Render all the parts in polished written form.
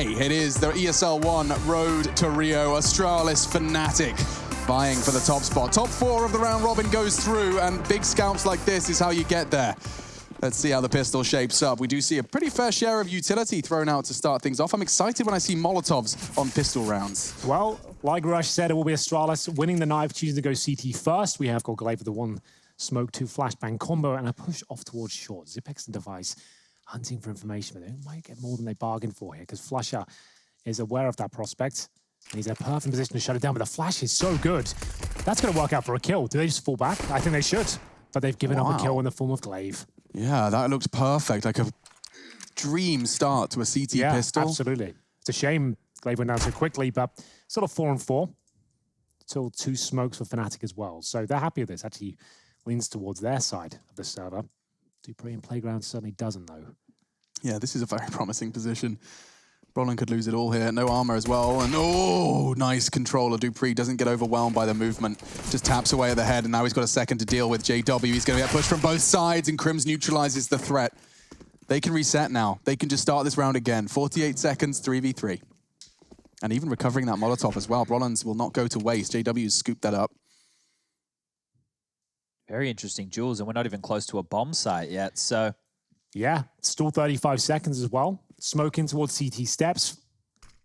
Okay, it is the ESL 1 Road to Rio. Astralis, Fnatic vying for the top spot. Top 4 of the round robin goes through, and big scalps like this is how you get there. Let's see how the pistol shapes up. We do see a pretty fair share of utility thrown out to start things off. I'm excited when I see Molotovs on pistol rounds. Well, like Rush said, it will be Astralis winning the knife, choosing to go CT first. We have got Glaive with the 1 smoke, 2 flashbang combo, and a push off towards short. Zipex and Device hunting for information, but they might get more than they bargained for here, because Flusher is aware of that prospect. And he's in a perfect position to shut it down, but the flash is so good. That's going to work out for a kill. Do they just fall back? I think they should, but they've given up a kill in the form of Glaive. Yeah, that looks perfect. Like a dream start to a CT pistol. Yeah, absolutely. It's a shame Glaive went down so quickly, but sort of 4-4. Still 2 smokes for Fnatic as well. So they're happy with this. Actually leans towards their side of the server. dupreeh in Playground certainly doesn't, though. Yeah, this is a very promising position. Brolin could lose it all here. No armor as well. And oh, nice controller. dupreeh doesn't get overwhelmed by the movement. Just taps away at the head, and now he's got a second to deal with. JW, he's going to get pushed from both sides, and Crims neutralizes the threat. They can reset now. They can just start this round again. 48 seconds, 3v3. And even recovering that Molotov as well. Brolin's will not go to waste. JW's scooped that up. Very interesting duels, and we're not even close to a bomb site yet, so... Yeah, still 35 seconds as well. Smoking towards CT steps.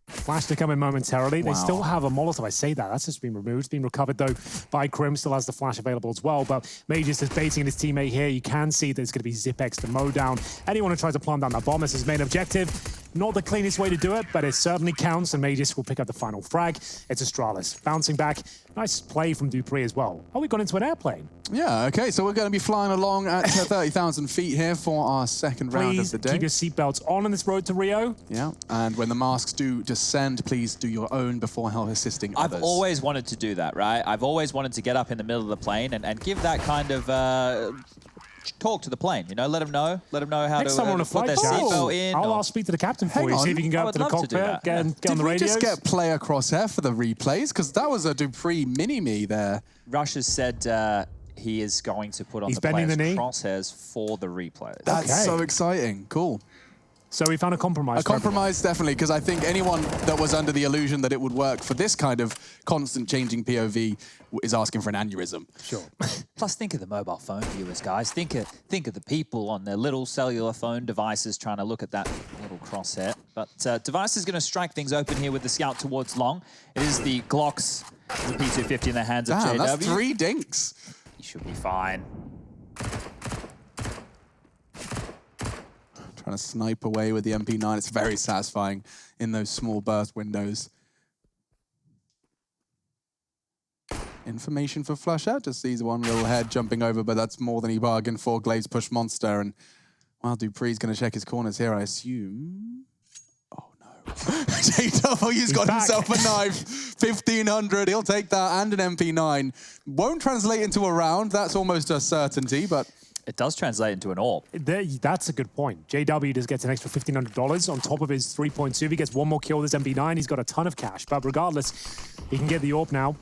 Flash to come in momentarily. Wow. They still have a Molotov. I say that. That's just been removed. It's been recovered, though, by Crim. Still has the flash available as well. But Magus is baiting his teammate here. You can see that it's going to be Zipex to mow down anyone who tries to plant down that bomb. This is his main objective. Not the cleanest way to do it, but it certainly counts, and Magus will pick up the final frag. It's Astralis. Bouncing back. Nice play from dupreeh as well. Oh, we got into an airplane. Yeah, okay, so we're going to be flying along at 30,000 feet here for our second round of the day. Keep your seatbelts on this road to Rio. Yeah, and when the masks do descend, please do your own before assisting others. I've always wanted to do that, right? I've always wanted to get up in the middle of the plane and give that kind of talk to the plane, you know, let them know how Next to time on a put their flight, seatbelt in. I'll speak to the captain for you, see if you can go up to the cockpit, get on the radios. Did we just get player crosshair for the replays? Because that was a dupreeh mini-me there. Rush has said he is going to put on the player's crosshairs for the replays. That's so exciting. Cool. So we found a compromise. A compromise, definitely, because I think anyone that was under the illusion that it would work for this kind of constant changing POV is asking for an aneurysm. Sure. Plus, think of the mobile phone viewers, guys. Think of the people on their little cellular phone devices trying to look at that little crosshair. But Device is going to strike things open here with the scout towards long. It is the Glocks, the P250 in the hands of JW. That's 3 dinks. He should be fine. Trying to snipe away with the MP9. It's very satisfying in those small burst windows. Information for Flusher. Just sees one little head jumping over, but that's more than he bargained for. Glaive's push monster, and while dupreeh's going to check his corners here, I assume. Oh no. JW's got himself a knife. 1,500. He'll take that and an MP9. Won't translate into a round. That's almost a certainty, but it does translate into an AWP. That's a good point. JW just gets an extra $1,500 on top of his 3.2. If he gets one more kill with his MP9, he's got a ton of cash. But regardless, he can get the AWP now.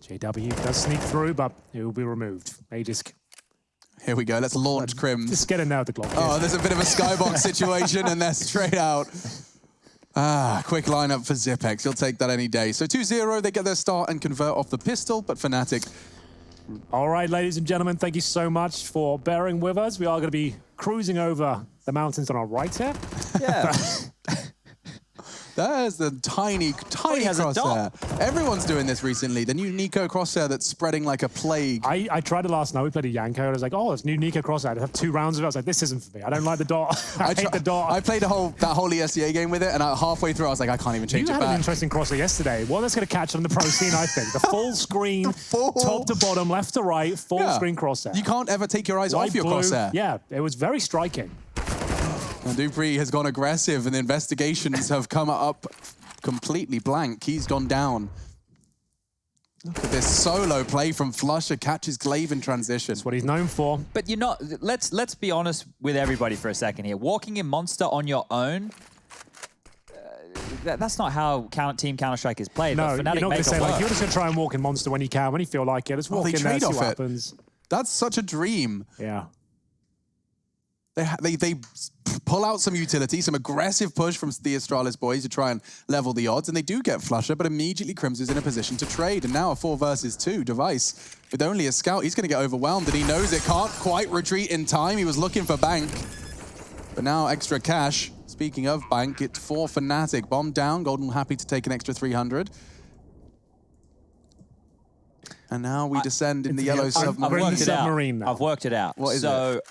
JW does sneak through, but it will be removed. Magisk. Here we go. Let's launch Crims. Just get in there with the Glock. Oh, there's a bit of a skybox situation, and they're straight out. Quick lineup for Zipex. He'll take that any day. So 2-0, they get their start and convert off the pistol, but Fnatic. All right, ladies and gentlemen, thank you so much for bearing with us. We are going to be cruising over the mountains on our right here. Yeah. There's the tiny crosshair. Everyone's doing this recently. The new Nico crosshair that's spreading like a plague. I tried it last night. We played a Yanko, and I was like, oh, it's new Nico crosshair. I have 2 rounds of it. I was like, this isn't for me. I don't like the dot. I hate the dot. I played that whole ESCA game with it, and halfway through, I was like, I can't even change it back. You had an interesting crosshair yesterday. Well, that's going to catch on the pro scene, I think. The full screen, top to bottom, left to right, full screen crosshair. You can't ever take your eyes off your crosshair. Yeah, it was very striking. And dupreeh has gone aggressive, and the investigations have come up completely blank. He's gone down. Look at this solo play from Flusher, catches Glaive in transition. That's what he's known for. But you're not, let's be honest with everybody for a second here. Walking in Monster on your own, that's not how Team Counter-Strike is played. No, you're not going to say, like, you're just going to try and walk in Monster when you can, when you feel like it. Just walk in there, see what happens. That's such a dream. Yeah. They pull out some utility, some aggressive push from the Astralis boys to try and level the odds, and they do get Flusher, but immediately Crims is in a position to trade, and now a 4 versus 2 Device. With only a scout, he's going to get overwhelmed, and he knows it can't quite retreat in time. He was looking for Bank, but now extra cash. Speaking of Bank, it's for Fnatic. Bomb down, Golden happy to take an extra 300. And now we descend in the yellow submarine. I've worked it out. What is it?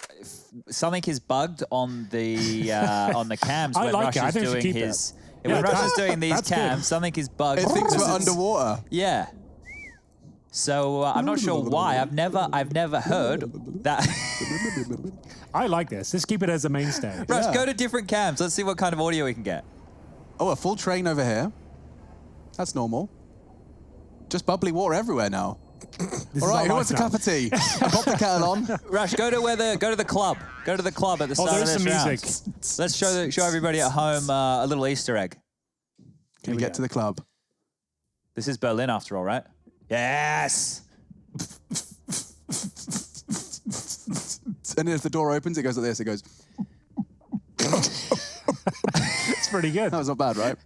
Something is bugged on the cams when Rush is doing his. When Rush is doing these cams, something is bugged. It thinks we're underwater. Yeah. So I'm not sure why. I've never heard that. I like this. Let's keep it as a mainstay. Rush, go to different cams. Let's see what kind of audio we can get. Oh, a full train over here. That's normal. Just bubbly water everywhere now. All right, who wants a cup of tea? I pop the kettle on. Rush, go to the club. Go to the club at the start of this round. Music. Let's show everybody at home a little Easter egg. Can we get to the club? This is Berlin after all, right? Yes. And then if the door opens, it goes like this. It goes. It's pretty good. That was not bad, right?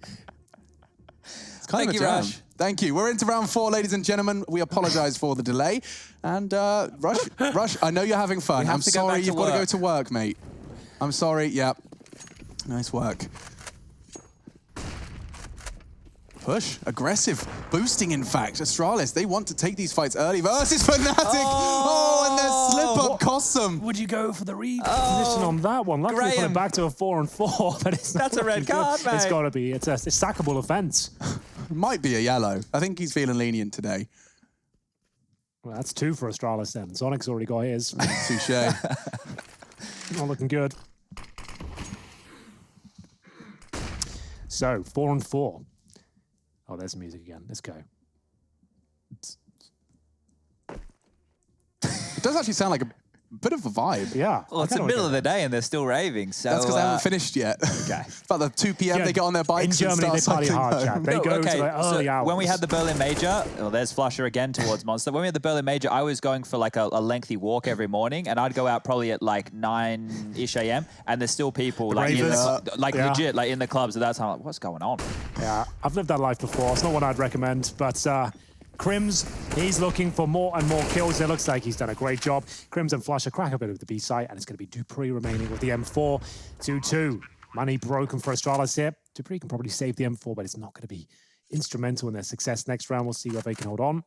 It's kind Thank of you, a jam. Rush. Thank you. We're into round 4, ladies and gentlemen. We apologize for the delay. And Rush, I know you're having fun. I'm sorry you've got to go to work, mate. I'm sorry. Yeah. Nice work. Push. Aggressive. Boosting, in fact. Astralis, they want to take these fights early versus Fnatic. Oh, and their slip-up costs them. Would you go for the reposition on that one? Luckily, put it back to a 4-on-4, but it's That's a red card, mate. It's got to be. It's a sackable offense. Might be a yellow. I think he's feeling lenient today. Well, that's 2 for Astralis then. Sonic's already got his. Touche. Not looking good. So, 4-on-4. Oh, there's the music again. Let's go. It does actually sound like a bit of a vibe. Yeah. Well, it's the middle of the day and they're still raving. So that's because they haven't finished yet. Okay. About the 2 p.m. they get on their bikes in Germany, and start they party hard, cycling Chad. home. They go to the early hours. When we had the Berlin Major, well, there's Flusher again towards Monster. When we had the Berlin Major, I was going for like a lengthy walk every morning, and I'd go out probably at like 9-ish a.m. and there's still people like legit like in the clubs at that time. Like, what's going on? Yeah, I've lived that life before. It's not what I'd recommend, but Crims, he's looking for more and more kills. It looks like he's done a great job. Crims and Flusher crack a bit of the B site, and it's going to be Dupree remaining with the M4. 2-2. Money broken for Astralis here. Dupree can probably save the M4, but it's not going to be instrumental in their success next round. We'll see whether they can hold on.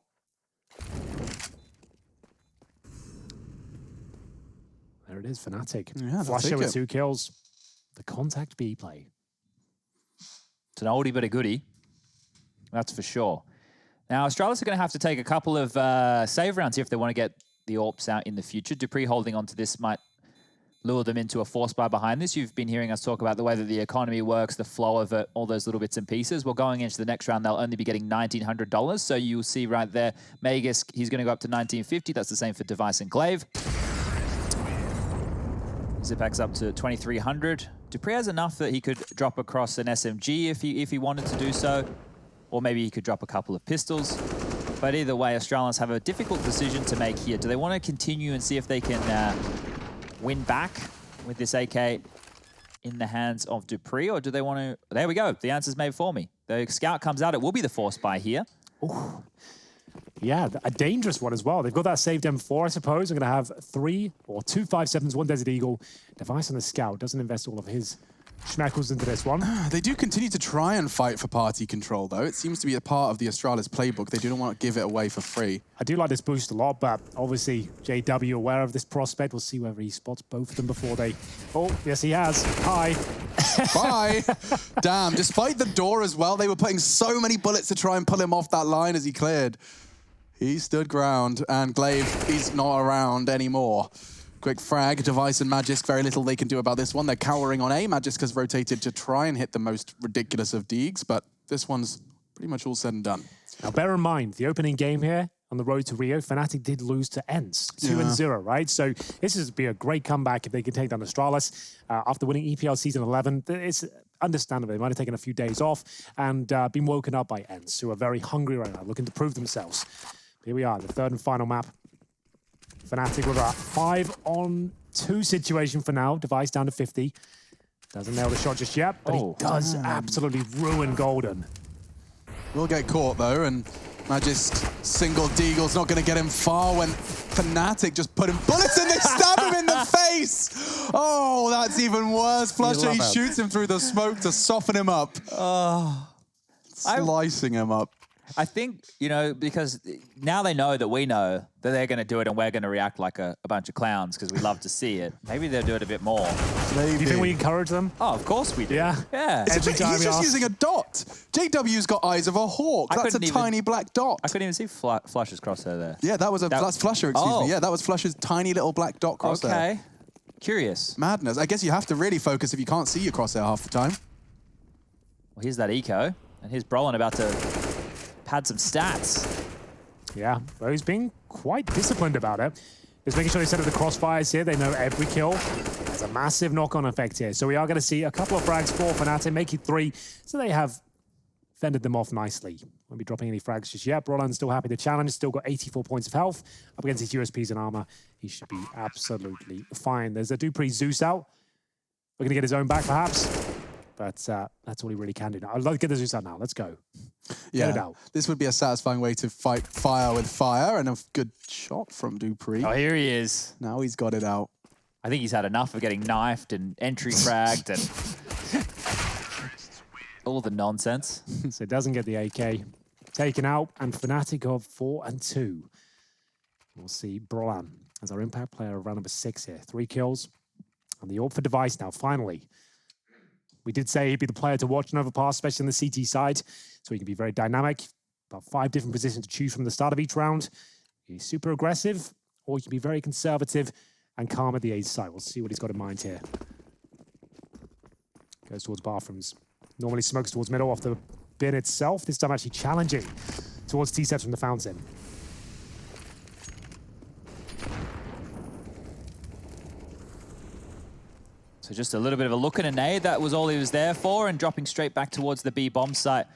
There it is, Fnatic. Yeah, Flusher with 2 kills. The contact B play. It's an oldie but a goodie. That's for sure. Now, Astralis are going to have to take a couple of save rounds here if they want to get the AWPs out in the future. Dupree holding on to this might lure them into a force buy behind this. You've been hearing us talk about the way that the economy works, the flow of it, all those little bits and pieces. Well, going into the next round, they'll only be getting $1,900. So you'll see right there, Magus, he's going to go up to $1,950. That's the same for Device and Glaive. Zipac's up to $2,300. Dupree has enough that he could drop across an SMG if he wanted to do so. Or maybe he could drop a couple of pistols. But either way, Australians have a difficult decision to make here. Do they want to continue and see if they can win back with this AK in the hands of Dupree? Or do they want to... There we go. The answer's made for me. The scout comes out. It will be the force buy here. Ooh. Yeah, a dangerous one as well. They've got that saved M4, I suppose. They're going to have 3 or 2 5.7s, 1 Desert Eagle. Device on the scout doesn't invest all of his schmeckles into this one. They do continue to try and fight for party control, though. It seems to be a part of the Astralis playbook. They do not want to give it away for free. I do like this boost a lot, but obviously JW aware of this prospect. We'll see whether he spots both of them before they... Oh, yes, he has. Hi. Bye. Damn, despite the door as well, they were putting so many bullets to try and pull him off that line as he cleared. He stood ground, and Glaive is not around anymore. Quick frag, Device and Magisk, very little they can do about this one. They're cowering on A. Magisk has rotated to try and hit the most ridiculous of Deegs, but this one's pretty much all said and done. Now, bear in mind, the opening game here on the road to Rio, Fnatic did lose to ENCE, 2-0, right? So this would be a great comeback if they can take down Astralis. After winning EPL Season 11, it's understandable. They might have taken a few days off and been woken up by ENCE, who are very hungry right now, looking to prove themselves. Here we are, the third and final map. Fnatic with a 5-on-2 situation for now. Device down to 50. Doesn't nail the shot just yet, but he does absolutely ruin Golden. Will get caught though, and Magist single Deagle's not going to get him far when Fnatic just put him bullets and they stab him in the face. Oh, that's even worse. Flusher, he shoots him through the smoke to soften him up. Slicing him up. I think, you know, because now they know that we know that they're going to do it and we're going to react like a bunch of clowns because we love to see it. Maybe they'll do it a bit more. Maybe. Do you think we encourage them? Oh, of course we do. Yeah. Yeah. Every time He's just using a dot. JW's got eyes of a hawk. That's a tiny black dot. I couldn't even see Flush's crosshair there. Yeah, that's Flusher, excuse me. Yeah, that was Flusher's tiny little black dot crosshair. Okay. Curious. Madness. I guess you have to really focus if you can't see your crosshair half the time. Well, here's that eco, and here's Brolin about to pad some stats. Yeah, but he's being quite disciplined about it. Just making sure they set up the crossfires here. They know every kill has a massive knock-on effect here. So we are going to see a couple of frags for Fnatic, make it 3. So they have fended them off nicely. Won't be dropping any frags just yet. Brolin's still happy to challenge. Still got 84 points of health. Up against his USPs and armor, he should be absolutely fine. There's a Dupree Zeus out. We're going to get his own back, perhaps. But that's all he really can do now. I'd like to get the Zeus out now. Let's go. Yeah, get it out. This would be a satisfying way to fight fire with fire, and a good shot from Dupree. Oh, here he is. Now he's got it out. I think he's had enough of getting knifed and entry fragged and all the nonsense. So it doesn't get the AK taken out, and Fnatic of 4 and 2. We'll see Brolin as our impact player of round number 6 here. 3 kills. And the AWP for Device now, finally. We did say he'd be the player to watch in Overpass, especially on the CT side, so he can be very dynamic. About 5 different positions to choose from the start of each round. He's super aggressive, or he can be very conservative and calm at the A side. We'll see what he's got in mind here. Goes towards bathrooms. Normally smokes towards middle off the bin itself. This time actually challenging towards T-steps from the fountain. So just a little bit of a look and a nade. That was all he was there for, and dropping straight back towards the B bomb site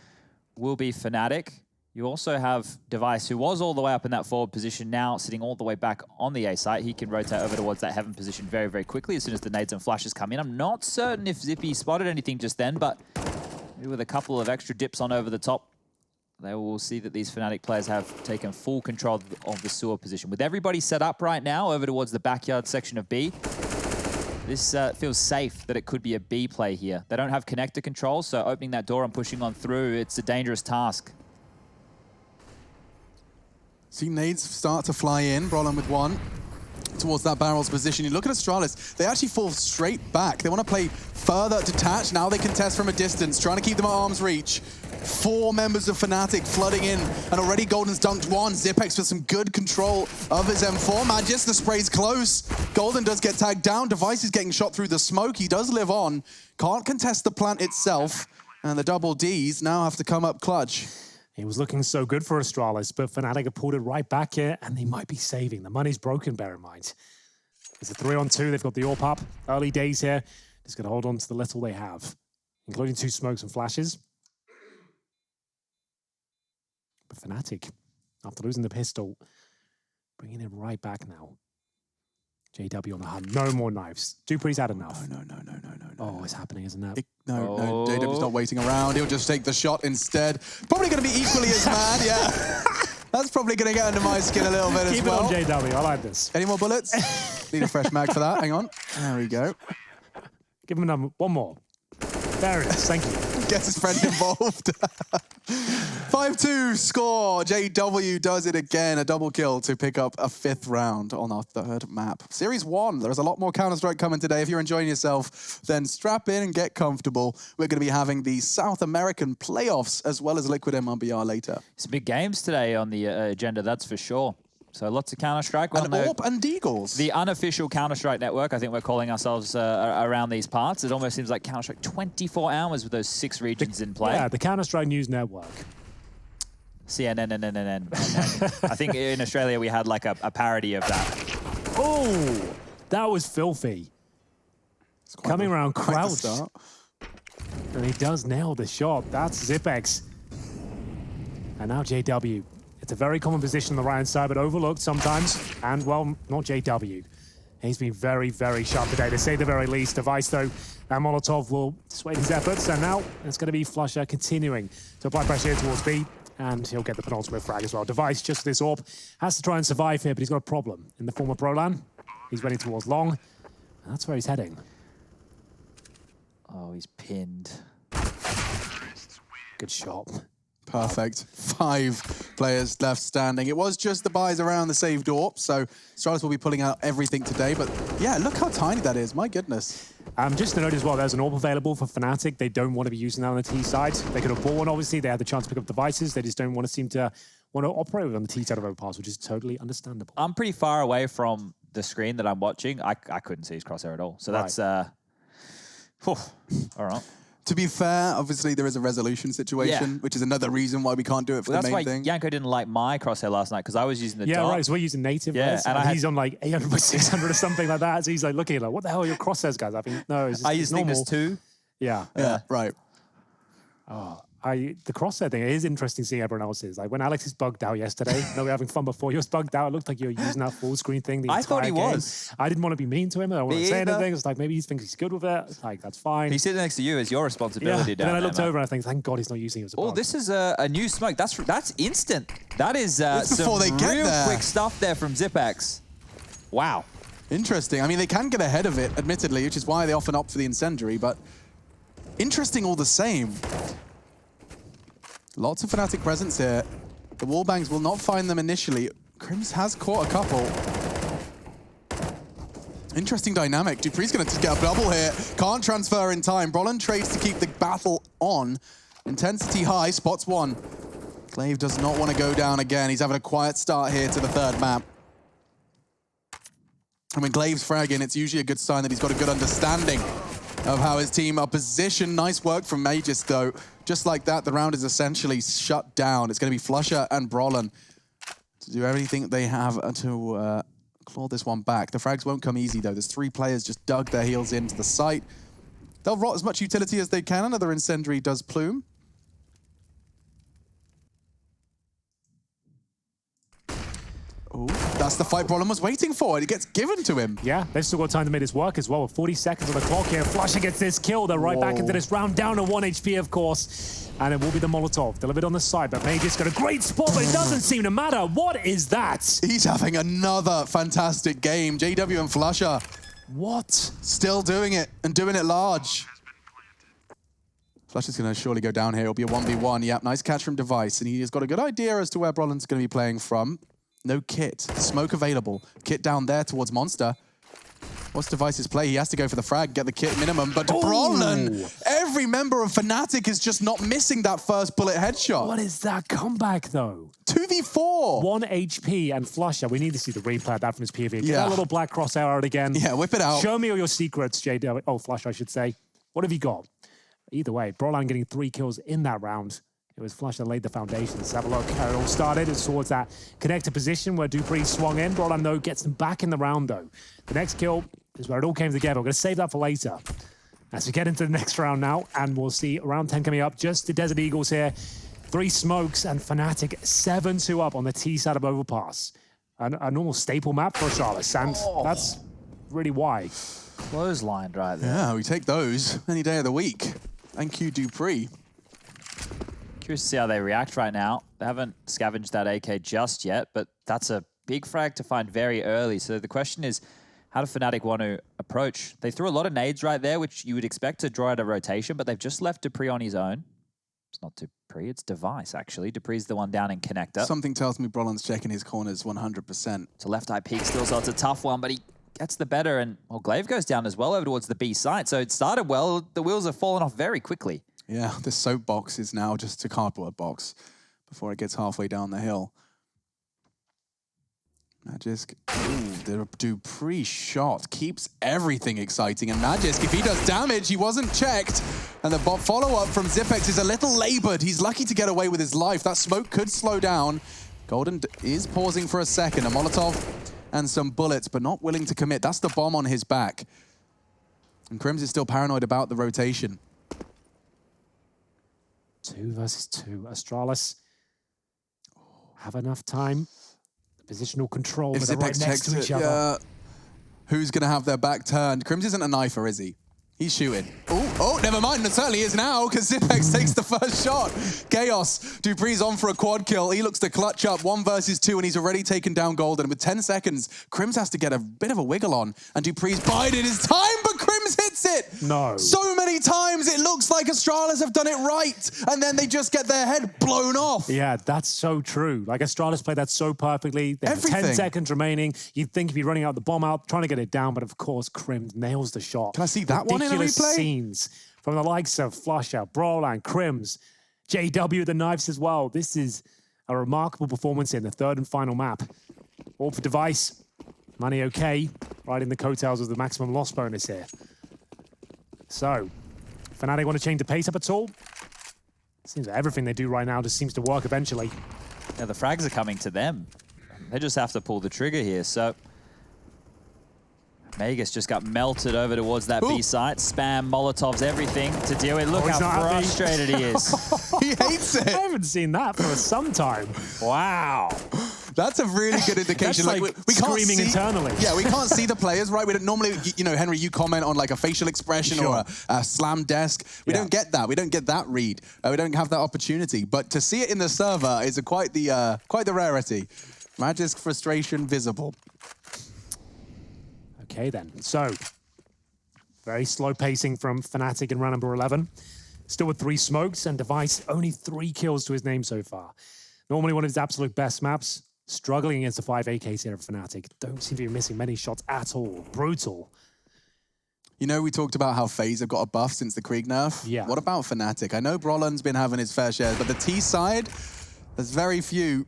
will be Fnatic. You also have Device, who was all the way up in that forward position, now sitting all the way back on the A site. He can rotate over towards that heaven position very, very quickly as soon as the nades and flashes come in. I'm not certain if Zippy spotted anything just then, but maybe with a couple of extra dips on over the top, they will see that these Fnatic players have taken full control of the sewer position. With everybody set up right now over towards the backyard section of B, this feels safe that it could be a B play here. They don't have connector control, so opening that door and pushing on through, it's a dangerous task. See nades start to fly in. Brolin with 1 towards that barrel's position. You look at Astralis, they actually fall straight back. They want to play further detached. Now they contest from a distance, trying to keep them at arm's reach. 4 members of Fnatic flooding in, and already Golden's dunked 1. Zipex with some good control of his M4. Magist, the spray's close. Golden does get tagged down. Device is getting shot through the smoke. He does live on. Can't contest the plant itself, and the double Ds now have to come up clutch. He was looking so good for Astralis, but Fnatic have pulled it right back here, and they might be saving. The money's broken, bear in mind. It's a 3-on-2. They've got the AWP up. Early days here. Just going to hold on to the little they have, including 2 smokes and flashes. But Fnatic, after losing the pistol, bringing it right back now. JW on the hunt. No more knives. Dupree's had enough. No. Oh, it's happening, isn't it? No, JW's not waiting around. He'll just take the shot instead. Probably going to be equally as mad, yeah. That's probably going to get under my skin a little bit as well. Keep it on JW, I like this. Any more bullets? Need a fresh mag for that, hang on. There we go. Give him one more. There it is, thank you. Gets his friend involved. 5-2 score. JW does it again. A double kill to pick up a 5th round on our 3rd map. Series 1. There's a lot more Counter-Strike coming today. If you're enjoying yourself, then strap in and get comfortable. We're going to be having the South American playoffs as well as Liquid MRBR later. Some big games today on the agenda, that's for sure. So lots of Counter-Strike. And AWP and Deagles. The unofficial Counter-Strike network, I think we're calling ourselves around these parts. It almost seems like Counter-Strike 24 hours with those 6 regions in play. Yeah, the Counter-Strike News Network. CNN. I think in Australia we had like a parody of that. Oh, that was filthy. Coming around crouched. And he does nail the shot. That's Zipex. And now JW. It's a very common position on the right-hand side, but overlooked sometimes. And, well, not JW. He's been very, very sharp today, to say the very least. Device, though, and Molotov will sway his efforts, and now it's going to be Flusher continuing to apply pressure here towards B, and he'll get the penultimate frag as well. Device, just this AWP, has to try and survive here, but he's got a problem. In the form of Brolan, he's running towards Long, and that's where he's heading. Oh, he's pinned. Good shot. Perfect. 5 players left standing. It was just the buys around the saved AWP, so Astralis will be pulling out everything today. But yeah, look how tiny that is. My goodness. Just to note as well, there's an AWP available for Fnatic. They don't want to be using that on the T side. They could have bought one, obviously. They had the chance to pick up devices. They just don't want to seem to want to operate with on the T side of Overpass, which is totally understandable. I'm pretty far away from the screen that I'm watching. I couldn't see his crosshair at all. So that's... all right. To be fair, obviously there is a resolution situation, which is another reason why we can't do it for the main thing. That's why Yanko didn't like my crosshair last night, because I was using the Yeah, dot. right, so we're using native. Yeah, and he's on like 800 by 600 or something like that. So he's like looking at like, what the hell are your crosshairs, guys? I think, no, it's just, I use Thickness 2. Yeah. Yeah, right. Oh, the crosshair thing, it is interesting seeing everyone else's. Like when Alex is bugged out yesterday, we were having fun before. He was bugged out. It looked like you were using that full screen thing the entire I thought he game. was. I didn't want to be mean to him. I don't want to say anything. It's like maybe he thinks he's good with it. It's like, that's fine. He's sitting next to you. It's your responsibility. And then I looked over and I think, thank God he's not using it as a bug. Oh, this is a new smoke. That's instant. That is some real quick stuff there from Zipex. Wow. Interesting. I mean, they can get ahead of it, admittedly, which is why they often opt for the incendiary, but interesting all the same. Lots of Fnatic presence here. The wallbangs will not find them initially. Crims has caught a couple. Interesting dynamic. dupree's going to get a double here. Can't transfer in time. Brolan trades to keep the battle on. Intensity high, spots one. Glaive does not want to go down again. He's having a quiet start here to the 3rd map. And when Glaive's fragging, it's usually a good sign that he's got a good understanding of how his team are positioned. Nice work from Magus, though. Just like that, the round is essentially shut down. It's going to be Flusher and Brolan to do everything they have to claw this one back. The frags won't come easy, though. There's 3 players just dug their heels into the site. They'll rot as much utility as they can. Another incendiary does plume. Oh, that's the fight Brolan was waiting for, and it gets given to him. Yeah, they've still got time to make this work as well. With 40 seconds on the clock here, Flusher gets this kill. They're right back into this round, down to 1 HP, of course. And it will be the Molotov, delivered on the side, but Magus got a great spot, but it doesn't seem to matter. What is that? He's having another fantastic game. JW and Flusher. What? Still doing it, and doing it large. Flusher's going to surely go down here. It'll be a 1v1. Yep, nice catch from Device, and he has got a good idea as to where Brolan's going to be playing from. No kit. Smoke available. Kit down there towards Monster. What's Device's play? He has to go for the frag, get the kit minimum. But Brolan, every member of Fnatic is just not missing that first bullet headshot. What is that comeback, though? 2v4. 1 HP and Flusher. We need to see the replay of that from his POV. Get that little black crosshair out again. Yeah, whip it out. Show me all your secrets, JW. Oh, Flusher, I should say. What have you got? Either way, Brolan getting 3 kills in that round. It was Flusher that laid the foundation. Let's have a look how it all started. It's towards that connected position where dupree swung in. Brolan, though, gets them back in the round, though. The next kill is where it all came together. We're going to save that for later. As we get into the next round now, and we'll see round 10 coming up. Just the Desert Eagles here. 3 smokes, and Fnatic 7-2 up on the T side of Overpass. A normal staple map for Astralis, and that's really why. Clotheslined right there. Yeah, we take those any day of the week. Thank you, dupree. Curious to see how they react right now. They haven't scavenged that AK just yet, but that's a big frag to find very early. So the question is, how do Fnatic want to approach? They threw a lot of nades right there, which you would expect to draw out a rotation, but they've just left dupree on his own. It's not dupree, it's Device, actually. dupree's the one down in connector. Something tells me Brolan's checking his corners 100%. It's a left eye peek still, so it's a tough one, but he gets the better, and well, Glaive goes down as well over towards the B site. So it started well. The wheels have fallen off very quickly. Yeah, this soapbox is now just a cardboard box before it gets halfway down the hill. Magisk, the dupree shot keeps everything exciting. And Magisk, if he does damage, he wasn't checked. And the follow-up from Zipex is a little labored. He's lucky to get away with his life. That smoke could slow down. Golden is pausing for a second. A Molotov and some bullets, but not willing to commit. That's the bomb on his back. And Crims is still paranoid about the rotation. 2 versus 2. Astralis have enough time. The positional control, but they're right next to each other. who's going to have their back turned. Crims isn't a knifer, is he? He's shooting. Oh, never mind. It certainly is now because Zipex takes the first shot. Chaos. Dupree's on for a quad kill. He looks to clutch up 1 versus 2 and he's already taken down Golden. With 10 seconds, Crims has to get a bit of a wiggle on and Dupree's bided his time, but Crims hits it. No. So many times it looks like Astralis have done it right and then they just get their head blown off. Yeah, that's so true. Like Astralis played that so perfectly. They have 10 seconds remaining. You'd think if you're running out the bomb out, trying to get it down, but of course, Crims nails the shot. Can I see that one in a replay? Scenes from the likes of Flusher, Brawlan, Crims, JW, the knives as well. This is a remarkable performance in the third and final map. All for Device. Money okay. Right in the coattails of the maximum loss bonus here. So, Fnatic want to change the pace up at all? Seems like everything they do right now just seems to work eventually. Yeah, the frags are coming to them. They just have to pull the trigger here. So Magus just got melted over towards that B site. Spam, Molotovs, everything to deal with. Look how frustrated he is. He hates it. I haven't seen that for some time. Wow. That's a really good indication. That's like we can't screaming see, internally. Yeah, we can't see the players, right? We don't normally, you know, Henry, you comment on like a facial expression or a slam desk. We don't get that. We don't get that read. We don't have that opportunity. But to see it in the server is quite the rarity. Magisk frustration visible. Okay then, so very slow pacing from Fnatic in round number 11. Still with 3 smokes and Device only 3 kills to his name so far. Normally one of his absolute best maps, struggling against the 5 AKs here of Fnatic. Don't seem to be missing many shots at all. Brutal. You know, we talked about how FaZe have got a buff since the Krieg nerf. Yeah. What about Fnatic? I know Brawlan's been having his fair share, but the T side, there's very few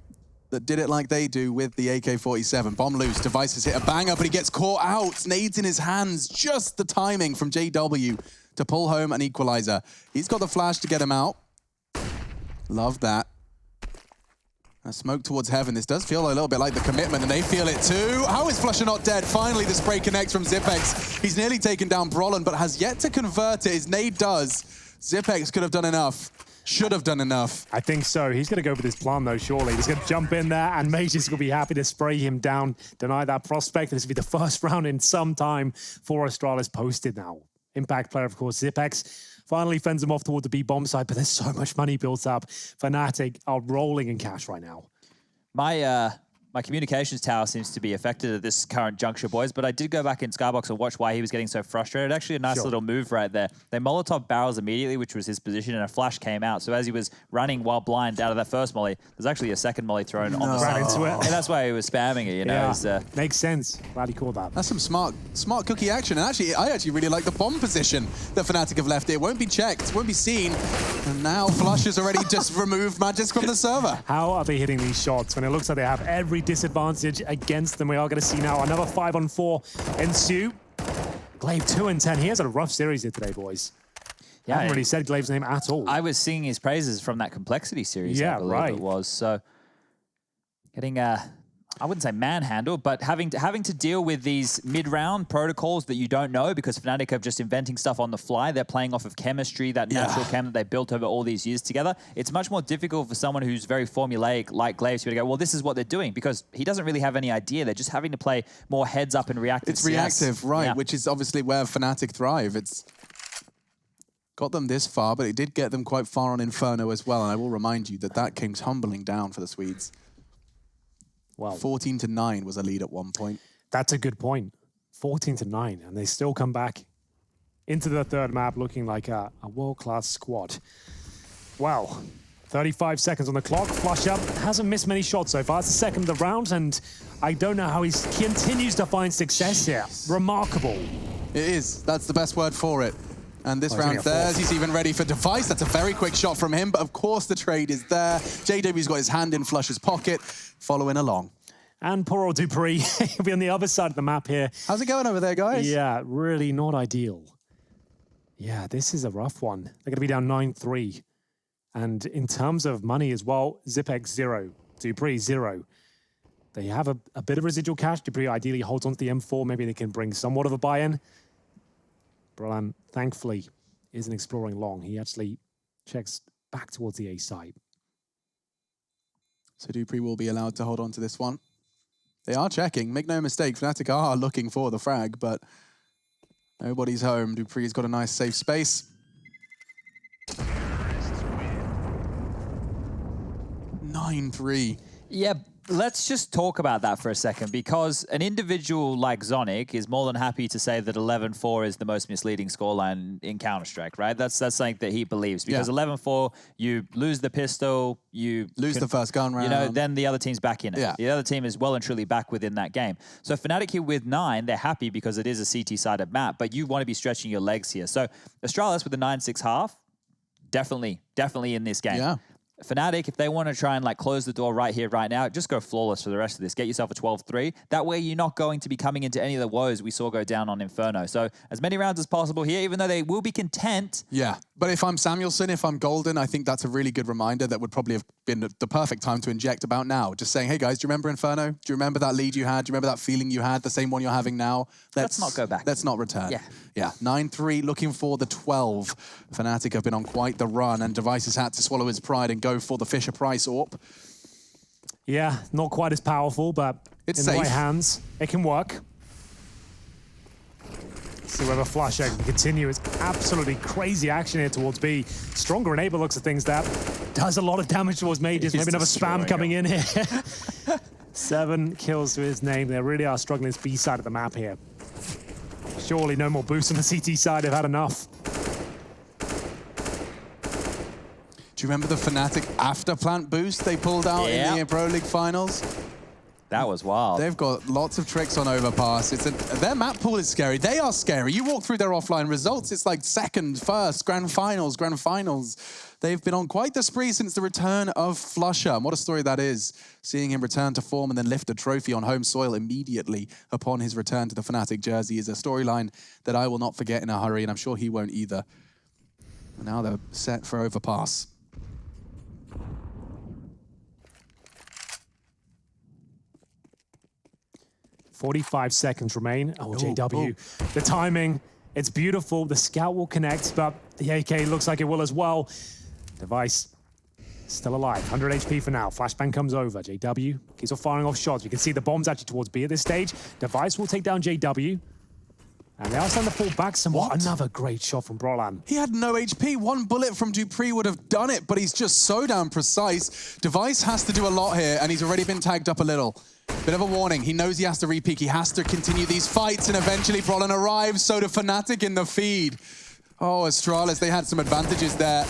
that did it like they do with the AK-47. Bomb loose, Device has hit a banger, but he gets caught out. Nades in his hands, just the timing from JW to pull home an equalizer. He's got the flash to get him out. Love that. A smoke towards heaven. This does feel a little bit like the commitment, and they feel it too. How is Flusher not dead? Finally, the spray connects from Zipex. He's nearly taken down Brawlan, but has yet to convert it. His nade does. Zipex could have done enough. Should have done enough. I think so. He's going to go with his plan, though, surely. He's going to jump in there, and Mage's going to be happy to spray him down, deny that prospect. This will be the first round in some time for Astralis posted now. Impact player, of course, Zipex. Finally fends him off toward the B bomb side, but there's so much money built up. Fnatic are rolling in cash right now. My communications tower seems to be affected at this current juncture, boys, but I did go back in Skybox and watch why he was getting so frustrated. Actually, a nice little move right there. They Molotov barrels immediately, which was his position, and a flash came out. So as he was running while blind out of that first molly, there's actually a second molly thrown on the side. Into it. And that's why he was spamming it, you know. Yeah. Makes sense. Glad he called that. That's some smart cookie action. And actually, I actually really like the bomb position that Fnatic have left. It won't be checked, won't be seen. And now Flush has already just removed Magisk from the server. How are they hitting these shots when it looks like they have every disadvantage against them? We are going to see now another 5-on-4 ensue. Glaive 2-10. He has a rough series here today, boys. Yeah, I haven't really said Glaive's name at all. I was singing his praises from that Complexity series, yeah, I believe it was. So getting I wouldn't say manhandled, but having to deal with these mid-round protocols that you don't know because Fnatic are just inventing stuff on the fly. They're playing off of chemistry, that natural chem that they built over all these years together. It's much more difficult for someone who's very formulaic like Glaive to go, well, this is what they're doing, because he doesn't really have any idea. They're just having to play more heads up and reactive. It's reactive, right, which is obviously where Fnatic thrive. It's got them this far, but it did get them quite far on Inferno as well, and I will remind you that that came tumbling down for the Swedes. Well, 14-9 was a lead at one point. That's a good point. 14-9, and they still come back into the third map looking like a world-class squad. Well, 35 seconds on the clock. Flush up. Hasn't missed many shots so far. It's the second of the round, and I don't know how he continues to find success here. Remarkable. It is. That's the best word for it. And this round's theirs. He's even ready for Device. That's a very quick shot from him, but of course the trade is there. JW's got his hand in Flush's pocket, following along. And poor old Dupree. He'll be on the other side of the map here. How's it going over there, guys? Yeah, really not ideal. Yeah, this is a rough one. They're going to be down 9-3. And in terms of money as well, Zipex 0, Dupree 0. They have a bit of residual cash. Dupree ideally holds on to the M4. Maybe they can bring somewhat of a buy-in. Brawlan, thankfully, isn't exploring long. He actually checks back towards the A site. So Dupree will be allowed to hold on to this one. They are checking. Make no mistake, Fnatic are looking for the frag, but nobody's home. dupree's got a nice safe space. 9-3. Yeah, let's just talk about that for a second, because an individual like Zonic is more than happy to say that 11-4 is the most misleading scoreline in Counter-Strike, right? That's something that he believes, because 11-4, you lose the pistol, you lose the first gun round. You know, then the other team's back in it. Yeah. The other team is well and truly back within that game. So Fnatic here with 9, they're happy because it is a CT-sided map, but you want to be stretching your legs here. So Astralis with the 9-6 half, definitely in this game. Yeah. Fnatic, if they want to try and like close the door right here, right now, just go flawless for the rest of this. Get yourself a 12-3. That way you're not going to be coming into any of the woes we saw go down on Inferno. So as many rounds as possible here, even though they will be content. Yeah, but if I'm Samuelson, if I'm Golden, I think that's a really good reminder that would probably have been the perfect time to inject about now. Just saying, hey guys, do you remember Inferno? Do you remember that lead you had? Do you remember that feeling you had? The same one you're having now? Let's not go back. Let's not return. Yeah. Yeah, 9-3, looking for the 12. Fnatic have been on quite the run, and Device has had to swallow his pride and go for the Fisher-Price AWP. Yeah, not quite as powerful, but It's in safe. the right hands, it can work. See whether Flasher can continue. It's absolutely crazy action here towards B. Stronger Enable looks at things that does a lot of damage towards Mages. Maybe another spam coming in here. 7 kills to his name. They really are struggling this B side of the map here. Surely no more boosts on the CT side. They've had enough. Do you remember the Fnatic after plant boost they pulled out in the Pro League finals? That was wild. They've got lots of tricks on Overpass. Their map pool is scary. They are scary. You walk through their offline results, it's like second, first, grand finals. They've been on quite the spree since the return of Flusher. And what a story that is, seeing him return to form and then lift a trophy on home soil immediately upon his return to the Fnatic jersey is a storyline that I will not forget in a hurry, and I'm sure he won't either. And now they're set for Overpass. .45 seconds remain. Oh, JW. The timing, it's beautiful. The scout will connect, but the AK looks like it will as well. Device still alive. 100 HP for now. Flashbang comes over. JW keeps on firing off shots. You can see the bomb's actually towards B at this stage. Device will take down JW. And they are starting to fall back somewhat. What? Another great shot from Brolan. He had no HP. One bullet from dupreeh would have done it, but he's just so damn precise. Device has to do a lot here, and he's already been tagged up a little. Bit of a warning. He knows he has to repeak. He has to continue these fights, and eventually Brolan arrives. So do Fnatic in the feed. Oh, Astralis, they had some advantages there.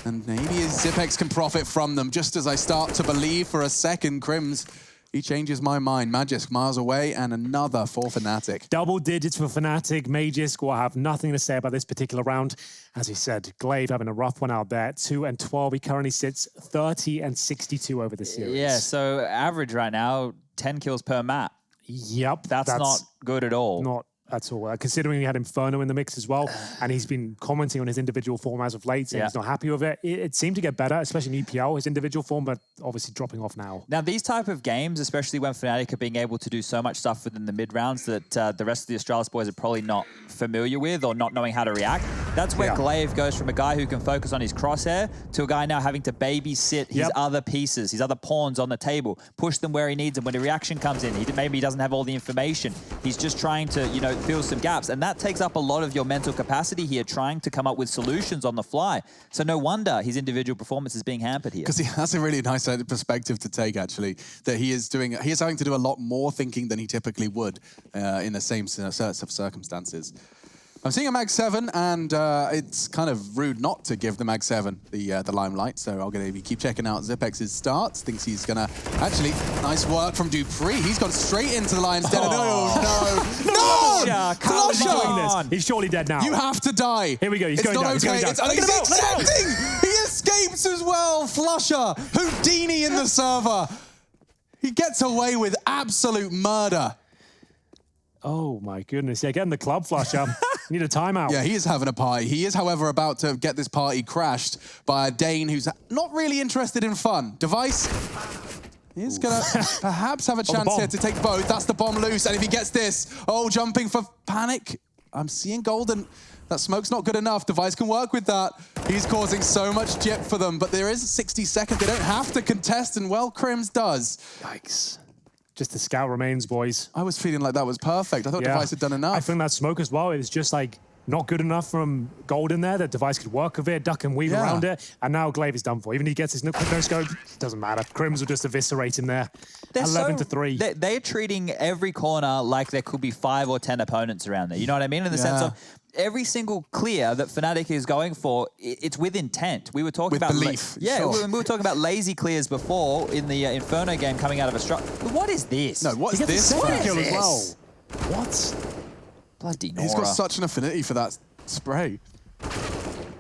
And maybe Zipex can profit from them, just as I start to believe for a second. Crims, he changes my mind. Magisk miles away, and another for Fnatic. Double digits for Fnatic. Magisk will have nothing to say about this particular round. As we said, Glaive having a rough one out there. 2-12. He currently sits 30-62 over the series. Yeah, so average right now, 10 kills per map. Yep. That's not good at all. Not at all. Considering he had Inferno in the mix as well, and he's been commenting on his individual form as of late, saying he's not happy with it. It seemed to get better, especially in EPL, his individual form, but obviously dropping off now. Now, these type of games, especially when Fnatic are being able to do so much stuff within the mid-rounds that the rest of the Astralis boys are probably not familiar with or not knowing how to react, that's where Glaive goes from a guy who can focus on his crosshair to a guy now having to babysit his other pieces, his other pawns on the table, push them where he needs them. When a reaction comes in, maybe he doesn't have all the information. He's just trying to, you know, fill some gaps. And that takes up a lot of your mental capacity here, trying to come up with solutions on the fly. So no wonder his individual performance is being hampered here. Because that's a really nice perspective to take, actually, that he is having to do a lot more thinking than he typically would in the same sort of circumstances. I'm seeing a Mag 7, and it's kind of rude not to give the Mag 7 the limelight, so I'm going to keep checking out Zipex's starts. Thinks he's going to... Actually, nice work from dupreeh. He's gone straight into the lion's den. No! How is he doing this? He's surely dead now. You have to die. Here we go. He's going down. He's accepting! He escapes as well. Flusher, Houdini in the server. He gets away with absolute murder. Oh my goodness. Yeah, getting the club Flusher. Need a timeout. Yeah, he is having a party. He is, however, about to get this party crashed by a Dane who's not really interested in fun. Device is going to perhaps have a chance here to take both. That's the bomb loose, and if he gets this, jumping for panic. I'm seeing Golden. That smoke's not good enough. Device can work with that. He's causing so much jip for them, but there is 60 seconds. They don't have to contest, and well, Crims does. Yikes. Just the scout remains, boys. I was feeling like that was perfect. I thought Yeah. Device had done enough. I think that smoke as well is just like not good enough from Gold in there. That Device could work with it, duck and weave around it. And now Glaive is done for. Even if he gets his quick no scope, doesn't matter. Crims will just eviscerate him there. 11-3. They're treating every corner like there could be 5 or 10 opponents around there. You know what I mean? In the sense of every single clear that Fnatic is going for, it's with intent. We were talking about belief. Yeah, Sure. we were talking about lazy clears before in the Inferno game coming out of Astralis. What is this? No, what's He gets this? a second kill this? as well. What? Bloody Nora. He's got such an affinity for that spray.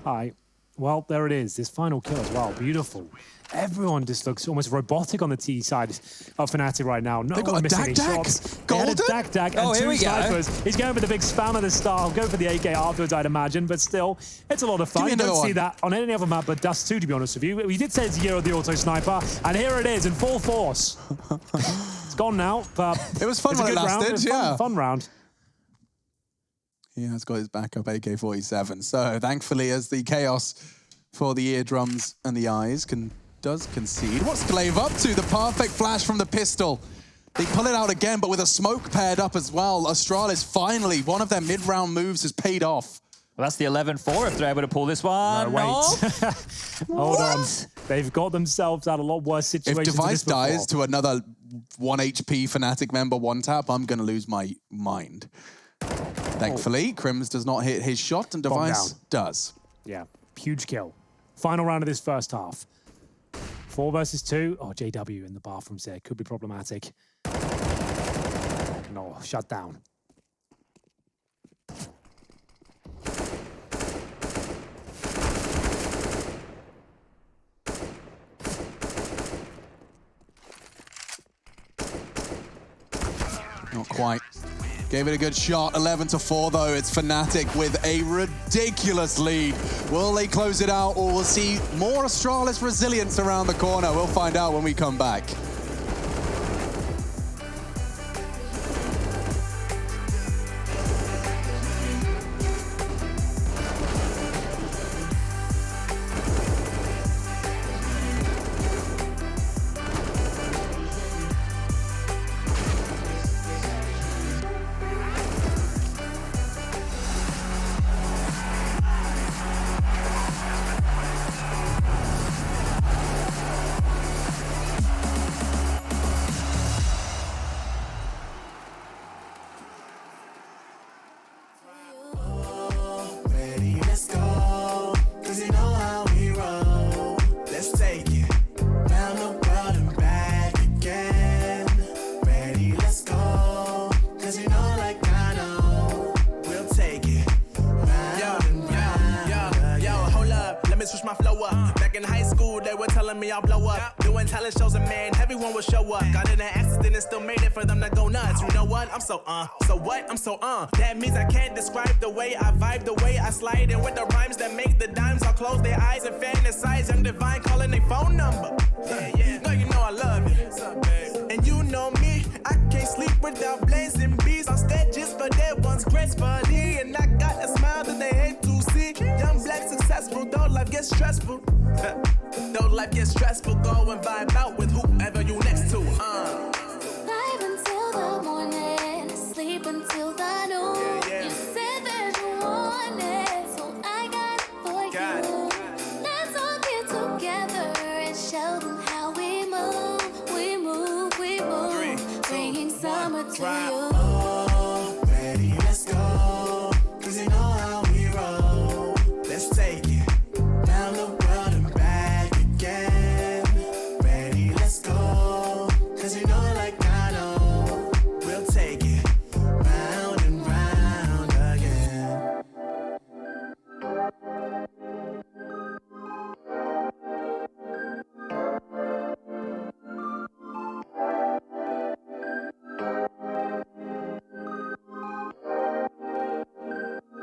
All right. Well, there it is. This final kill as well. Beautiful. Everyone just looks almost robotic on the T side of Fnatic right now. No They've got one a missing any dak-dak. shots. Golden? They had a dak and Oh, here two we go. snipers. He's going for the big spam at the start. I'll go for the AK afterwards, I'd imagine. But still, it's a lot of fun. me You don't another see one. that on any other map but Dust 2, to be honest with you. We did say it's year of the auto sniper, and here it is in full force. It's gone now, but It was fun it's a when it good round. lasted, It's yeah. fun round. He has got his backup AK-47. So thankfully, as the chaos for the eardrums and the eyes does concede. What's Glaive up to? The perfect flash from the pistol. They pull it out again, but with a smoke paired up as well. Astralis finally, one of their mid-round moves has paid off. Well, that's the 11-4 if they're able to pull this one. No, wait. Hold on. What? They've got themselves out of a lot worse If situations. Device dies to another 1 HP Fnatic member one tap, I'm going to lose my mind. Thankfully, Crims does not hit his shot, and Device does. Yeah, huge kill. Final round of this first half. 4 versus 2. Oh, JW in the bathrooms there. Could be problematic. No, shut down. Not quite. Gave it a good shot. 11-4 though. It's Fnatic with a ridiculous lead. Will they close it out, or we'll see more Astralis resilience around the corner? We'll find out when we come back. I'll blow up. Doing talent shows and man, everyone will show up. Got in an accident and still made it for them to go nuts. You know what? I'm so what? I'm so That means I can't describe the way I vibe, the way I slide. And with the rhymes that make the dimes, I'll close their eyes and fantasize. Young Divine calling their phone number. Yeah. No, you know I love you. What's up, babe? And you know me, I can't sleep without blazing beats on stages for their ones gracefully. And I got a smile that they hate to see. Young black successful, though life gets stressful. Though life gets stressful, go and vibe out with whoever you next to. Vibe until the morning, sleep until the noon. Yeah. You said that you want it, so I got it for you. Let's all get together and show them how we move. We move, we move. 3, 2, Bringing summer 1, to drop. you. Oh, ready, let's go. 'Cause you know how we roll. Let's take it round the world and back again. Ready, let's go. 'Cause you know like I know. We'll take it round and round again.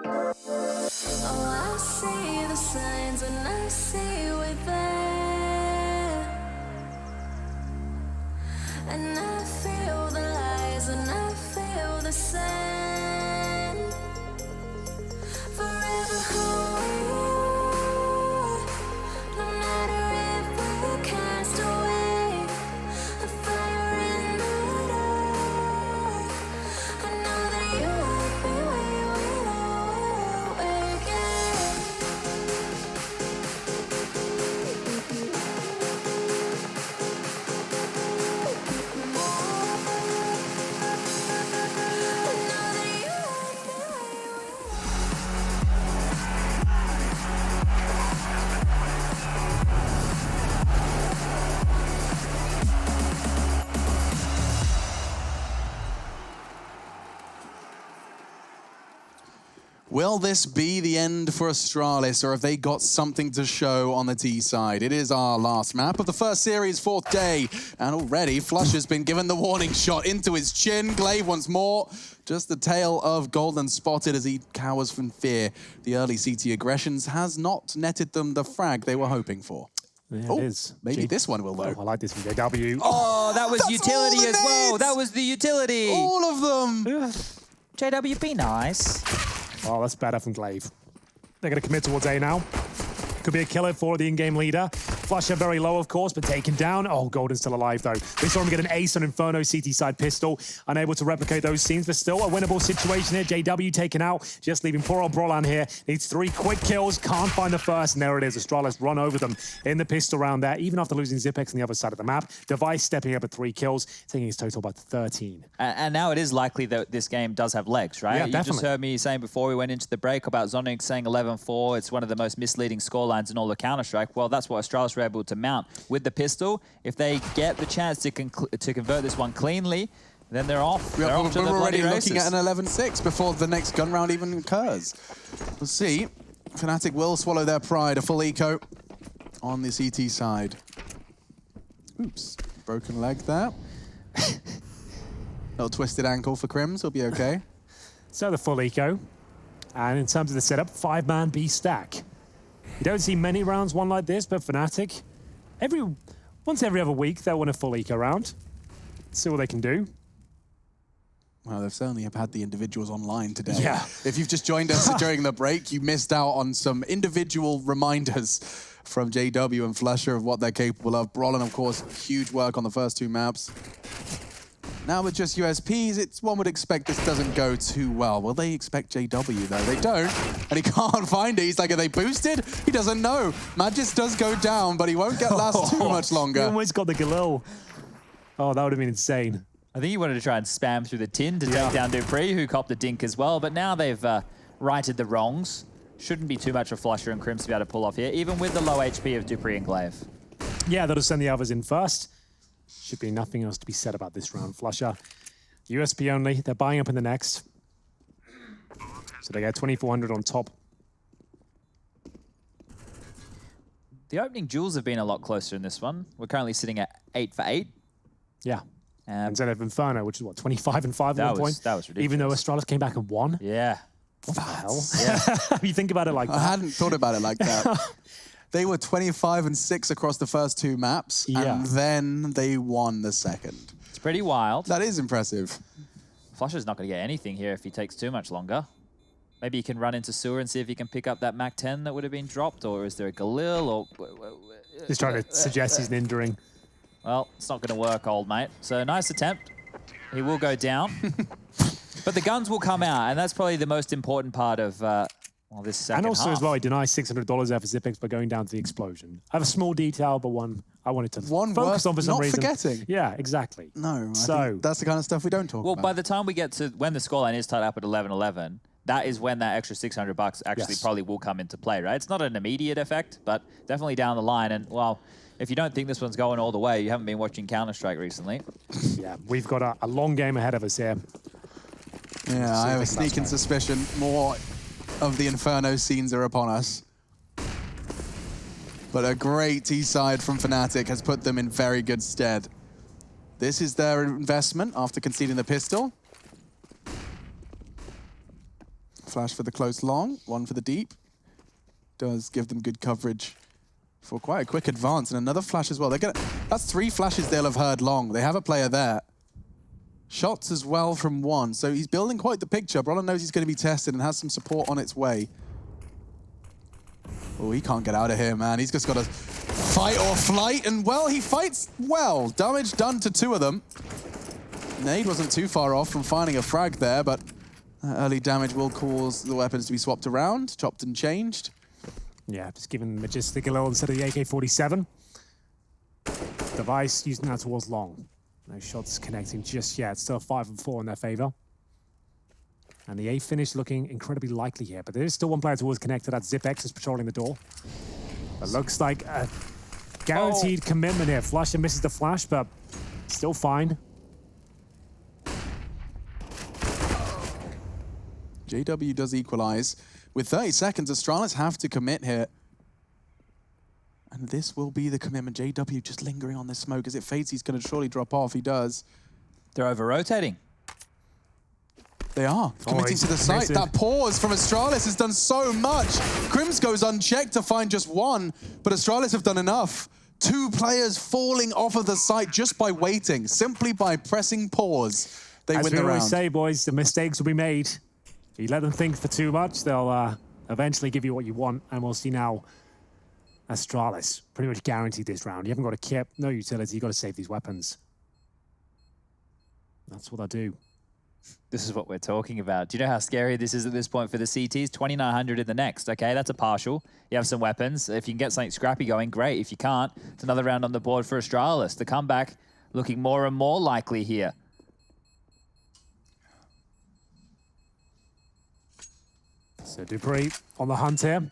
Oh, I see the signs and I see we're there. And I feel the lies and I feel the same. Forever hold, no matter if we cast away. A fire in the Will this be the end for Astralis, or have they got something to show on the T side? It is our last map of the first series, 4th day, and already Flush has been given the warning shot into his chin. Glaive once more, just the tail of Golden spotted as he cowers from fear. The early CT aggressions has not netted them the frag they were hoping for. Yeah, it is. Maybe this one will though. Oh, I like this from JW. Oh, that was utility as well. nades! That was the utility. All of them! JW, be nice. Oh, that's better from Glaive. They're going to commit towards A now. Could be a killer for the in-game leader. Flusher very low, of course, but taken down. Oh, Golden's still alive, though. They saw him get an ace on Inferno CT side pistol. Unable to replicate those scenes, but still a winnable situation here. JW taken out, just leaving poor old Brolan here. Needs 3 quick kills, can't find the first, and there it is. Astralis run over them in the pistol round there, even after losing Zipex on the other side of the map. Device stepping up at 3 kills, taking his total by 13. And now it is likely that this game does have legs, right? Yeah, you definitely. just heard me saying before we went into the break about Zonic saying 11-4. It's one of the most misleading scorelines in all of Counter-Strike. Well, that's what Astralis were able to mount with the pistol. If they get the chance to convert this one cleanly, then they're off. They're off to the We're already bloody looking races. at an 11-6 before the next gun round even occurs. We'll see. Fnatic will swallow their pride. A full eco on the CT side. Oops, broken leg there. Little twisted ankle for Crims, he'll be okay. So the full eco. And in terms of the setup, 5-man B stack. You don't see many rounds one like this, but Fnatic, once every other week, they'll win a full eco round. See what they can do. Well, they've certainly had the individuals online today. Yeah. If you've just joined us during the break, you missed out on some individual reminders from JW and Flusher of what they're capable of. Brolan, of course, huge work on the first 2 maps. Now with just USPs, one would expect this doesn't go too well. Well, they expect JW, though. They don't, and he can't find it. He's like, are they boosted? He doesn't know. Magis does go down, but he won't last too much longer. He almost got the Galil. Oh, that would have been insane. I think he wanted to try and spam through the tin to take down Dupree, who copped a dink as well. But now they've righted the wrongs. Shouldn't be too much for Flusher and Crims to be able to pull off here, even with the low HP of Dupree and Glaive. Yeah, they'll just send the others in first. Should be nothing else to be said about this round. Flusher, USP only. They're buying up in the next. So they get 2,400 on top. The opening duels have been a lot closer in this one. We're currently sitting at 8 for 8. Yeah. Instead of Inferno, which is what, 25 and 5 at one point? That was ridiculous. Even though Astralis came back and won? Yeah. What the hell? You think about it like that. I hadn't thought about it like that. They were 25 and 6 across the first 2 maps, and then they won the second. It's pretty wild. That is impressive. Flusher's not going to get anything here if he takes too much longer. Maybe he can run into Sewer and see if he can pick up that Mac 10 that would have been dropped, or is there a Galil, or... He's trying to suggest he's ninjering. Well, it's not going to work, old mate. So nice attempt. He will go down. But the guns will come out, and that's probably the most important part of this second And also half. as well, he denies $600 there for Zipex by going down to the explosion. I have a small detail, but one I wanted to focus on for some reason. Not forgetting. Yeah, exactly. No, I think that's the kind of stuff we don't talk about. Well, by the time we get to when the scoreline is tied up at 11-11, that is when that extra $600 actually probably will come into play, right? It's not an immediate effect, but definitely down the line. And, well, if you don't think this one's going all the way, you haven't been watching Counter-Strike recently. Yeah, we've got a long game ahead of us here. Yeah, I have a sneaking suspicion more of the Inferno scenes are upon us. But a great T-side from Fnatic has put them in very good stead. This is their investment after conceding the pistol. Flash for the close long, one for the deep. Does give them good coverage for quite a quick advance, and another flash as well. That's 3 flashes they'll have heard long. They have a player there. Shots as well from 1, so he's building quite the picture. Brolan knows he's going to be tested and has some support on its way. Oh, he can't get out of here, man. He's just got to fight or flight, and well, he fights well. Damage done to 2 of them. Nade wasn't too far off from finding a frag there, but early damage will cause the weapons to be swapped around, chopped and changed. Yeah, just giving Majestic a little instead of the AK-47. Device using that towards long. No shots connecting just yet. Still 5 and 4 in their favor. And the A finish looking incredibly likely here, but there is still one player towards connected. That's Zipex is patrolling the door. It looks like a guaranteed commitment here. Flusher misses the flash, but still fine. JW does equalize. With 30 seconds, Astralis have to commit here. And this will be the commitment. JW just lingering on this smoke. As it fades, he's going to surely drop off. He does. They're over-rotating. They are committing to the site. That pause from Astralis has done so much. Crims goes unchecked to find just one, but Astralis have done enough. 2 players falling off of the site just by waiting, simply by pressing pause. They win the round. As we always say, boys, the mistakes will be made. If you let them think for too much, they'll eventually give you what you want, and we'll see now Astralis pretty much guaranteed this round. You haven't got a kit, no utility, you've got to save these weapons. That's what I do. This is what we're talking about. Do you know how scary this is at this point for the CTs? 2,900 in the next, okay? That's a partial. You have some weapons. If you can get something scrappy going, great. If you can't, it's another round on the board for Astralis. The comeback looking more and more likely here. So Dupree on the hunt here.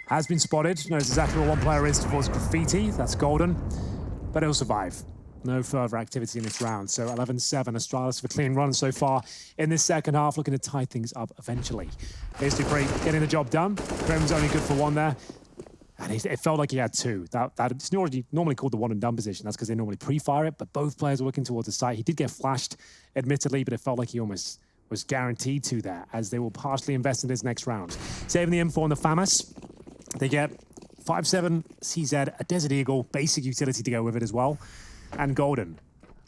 Has been spotted. Knows exactly where one player is towards graffiti. That's Golden. But he'll survive. No further activity in this round. So 11-7, Astralis for a clean run so far in this second half, looking to tie things up eventually. Here's Dupree getting the job done. Grim's only good for one there. And it felt like he had 2. It's normally called the one and done position. That's because they normally pre-fire it, but both players are looking towards the site. He did get flashed, admittedly, but it felt like he almost was guaranteed to there, as they will partially invest in this next round. Saving the info on the FAMAS. They get 5-7 CZ, a Desert Eagle, basic utility to go with it as well. And Golden,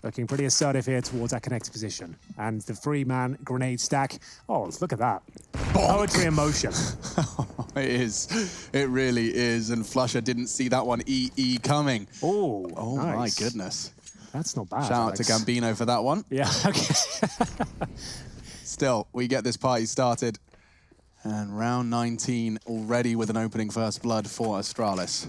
looking pretty assertive here towards that connected position. And the 3-man grenade stack. Oh, look at that. Bonk. Poetry in motion. It is. It really is. And Flusher didn't see that one EE coming. Oh, My nice. goodness. That's not bad. Shout out to Gambino for that one. Yeah, okay. Still, we get this party started. And round 19 already with an opening first blood for Astralis.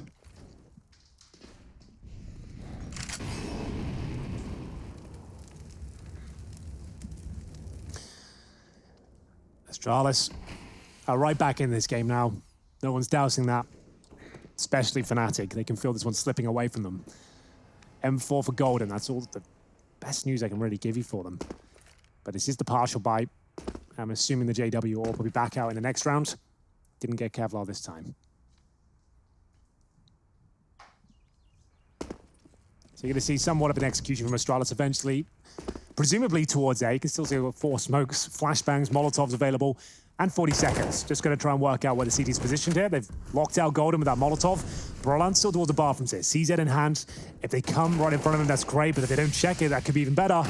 Astralis are right back in this game now. No one's doubting that, especially Fnatic. They can feel this one slipping away from them. M4 for Golden. That's all the best news I can really give you for them. But this is the partial bite. I'm assuming the JW AWP will be back out in the next round. Didn't get Kevlar this time. So you're going to see somewhat of an execution from Astralis eventually, presumably towards A. You can still see 4 smokes, flashbangs, Molotovs available, and 40 seconds. Just going to try and work out where the CT's positioned here. They've locked out Golden with that Molotov. Brolan still towards the bathrooms here. CZ in hand. If they come right in front of him, that's great, but if they don't check it, that could be even better.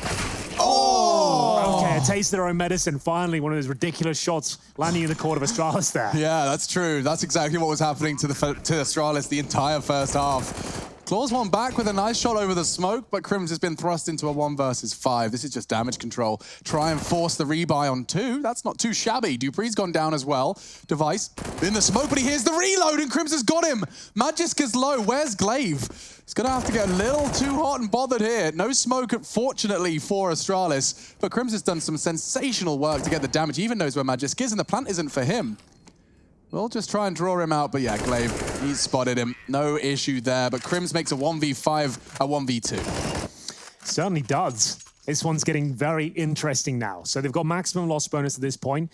Oh! Okay, a taste of their own medicine. Finally, one of those ridiculous shots landing in the court of Astralis there. Yeah, that's true. That's exactly what was happening to Astralis the entire first half. Claws one back with a nice shot over the smoke, but Crims has been thrust into a 1 versus 5. This is just damage control. Try and force the rebuy on 2. That's not too shabby. Dupree's gone down as well. Device in the smoke, but he hears the reload and Crims has got him. Magiska's low. Where's Glaive? He's going to have to get a little too hot and bothered here. No smoke, fortunately, for Astralis, but Crims has done some sensational work to get the damage. He even knows where Magisk is, and the plant isn't for him. We'll just try and draw him out, but yeah, Glaive, he's spotted him. No issue there, but Crims makes a 1v5, a 1v2. Certainly does. This one's getting very interesting now. So they've got maximum loss bonus at this point,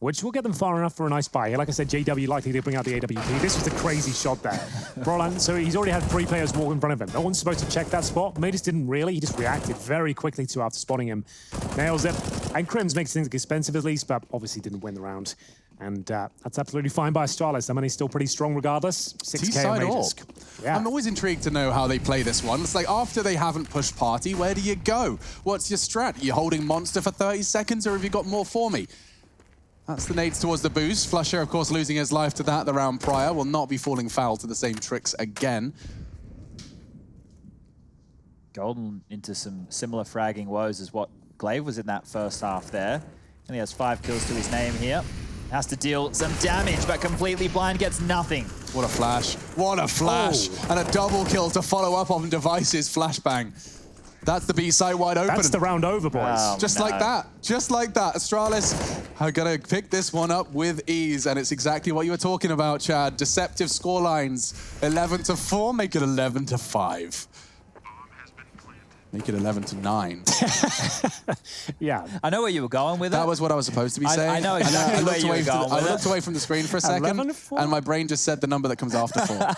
which will get them far enough for a nice buy. Like I said, JW likely to bring out the AWP. This was a crazy shot there. Brolan, so he's already had 3 players walk in front of him. No one's supposed to check that spot. Matus didn't really. He just reacted very quickly to after spotting him. Nails it. And Crims makes things expensive at least, but obviously didn't win the round. And that's absolutely fine by Astralis. The money's still pretty strong regardless. 6K on Magisk. Yeah. I'm always intrigued to know how they play this one. It's like after they haven't pushed party, where do you go? What's your strat? Are you holding Monster for 30 seconds or have you got more for me? That's the nades towards the boost. Flusher, of course, losing his life to that the round prior. Will not be falling foul to the same tricks again. Golden into some similar fragging woes as what Glaive was in that first half there. And he has 5 kills to his name here. Has to deal some damage, but completely blind, gets nothing. What a flash. What a flash. Oh. And a double kill to follow up on Device's flashbang. That's the B site wide open. That's the round over, boys. Oh, just like that. Just like that. Astralis are going to pick this one up with ease, and it's exactly what you were talking about, Chad. Deceptive scorelines. 11-4, make it 11-5. Make it 11-9. Yeah. I know where you were going with That it. was what I was supposed to be saying. I know exactly I where you were going with I looked it. away from the screen for a second, 11-4? and my brain just said the number that comes after 4.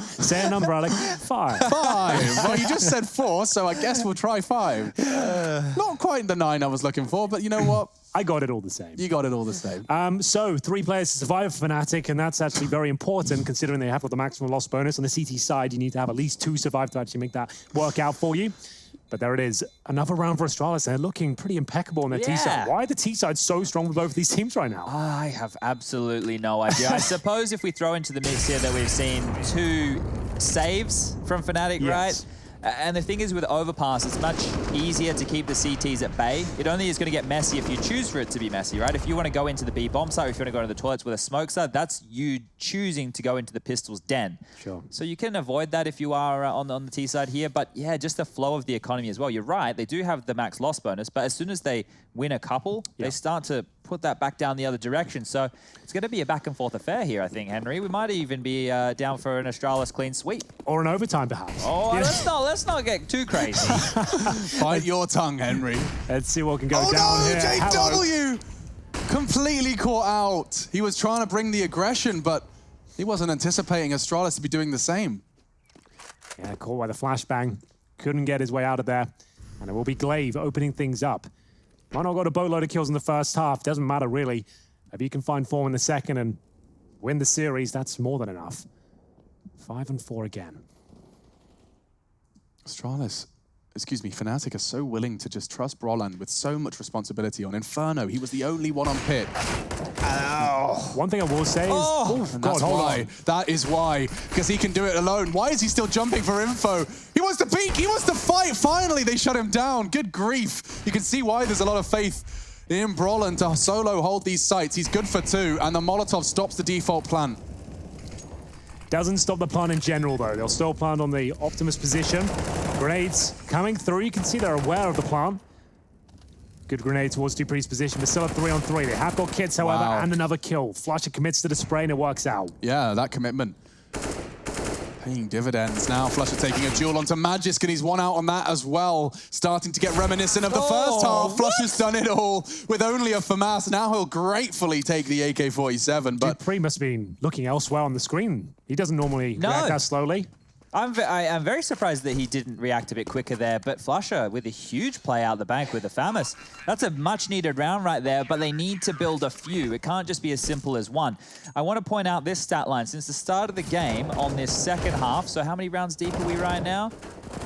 Say a number, Alec. 5. 5. Well, you just said 4, so I guess we'll try 5. Not quite the 9 I was looking for, but you know what? I got it all the same. You got it all the same. So 3 players to survive for Fnatic, and that's actually very important considering they have got the maximum loss bonus. On the CT side, you need to have at least 2 survive to actually make that work out for you. But there it is. Another round for Astralis. They're looking pretty impeccable on their T side. Why are the T sides so strong with both of these teams right now? I have absolutely no idea. I suppose if we throw into the mix here that we've seen 2 saves from Fnatic, right? And the thing is with Overpass, it's much easier to keep the CTs at bay. It only is going to get messy if you choose for it to be messy, right? If you want to go into the B-bomb side, if you want to go into the toilets with a smoke side, that's you choosing to go into the pistol's den. Sure. So you can avoid that if you are on the T side here. But yeah, just the flow of the economy as well. You're right, they do have the max loss bonus, but as soon as they win a couple, they start to put that back down the other direction. So it's going to be a back and forth affair here, I think, Henry. We might even be down for an Astralis clean sweep. Or an overtime, perhaps. Oh, let's not get too crazy. Bite your tongue, Henry. Let's see what can go Oh down no, here. JW! Completely caught out. He was trying to bring the aggression, but he wasn't anticipating Astralis to be doing the same. Yeah, caught by the flashbang. Couldn't get his way out of there. And it will be Glaive opening things up. Might not got a boatload of kills in the first half. Doesn't matter, really. If you can find form in the second and win the series, that's more than enough. 5-4 again. Astralis, excuse me, Fnatic are so willing to just trust Broland with so much responsibility on Inferno. He was the only one on pit. One thing I will say is... And that's why. That is why. Because he can do it alone. Why is he still jumping for info? He wants to peek. He wants to fight. Finally, they shut him down. Good grief. You can see why there's a lot of faith in Broland to solo hold these sites. He's good for 2, and the Molotov stops the default plan. Doesn't stop the plan in general, though. They'll still plan on the Optimus position. Grenades coming through. You can see they're aware of the plan. Good grenade towards Dupree's position, but still at 3-on-3. They have got kits, however, and another kill. Flusher commits to the spray, and it works out. Yeah, that commitment. Paying dividends now. Flusher taking a duel onto Magisk, and he's one out on that as well. Starting to get reminiscent of the first half. Flusher's done it all with only a FAMAS. Now he'll gratefully take the AK-47, but... Dupree must have been looking elsewhere on the screen. He doesn't normally react that slowly. I'm very surprised that he didn't react a bit quicker there, but Flusher with a huge play out the bank with the FAMAS. That's a much needed round right there, but they need to build a few. It can't just be as simple as one. I want to point out this stat line. Since the start of the game on this second half, so how many rounds deep are we right now?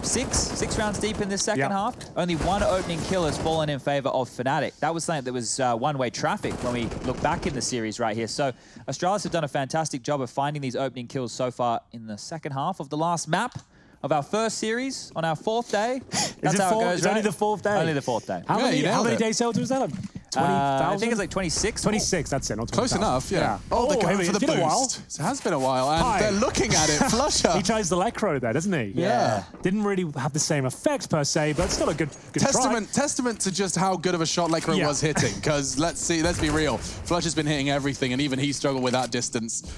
6 rounds deep in this second half. Only 1 opening kill has fallen in favor of Fnatic. That was something that was one-way traffic when we look back in the series right here. So Astralis have done a fantastic job of finding these opening kills so far in the second half of the last map of our first series on our 4th day. That's how it goes, It's right? only the 4th day. Only the 4th day. How many days total was that? 20,000? I think it's like 26. 26, that's it, not 20,000. Close enough, yeah. Oh, they're going for the it's been a while. boost. It has been a while, and they're looking at it. Flusher. He tries the Lecro there, doesn't he? Yeah. Didn't really have the same effect per se, but still a good try. Testament to just how good of a shot Lecro was hitting, because let's be real. Flusher's been hitting everything, and even he struggled with that distance.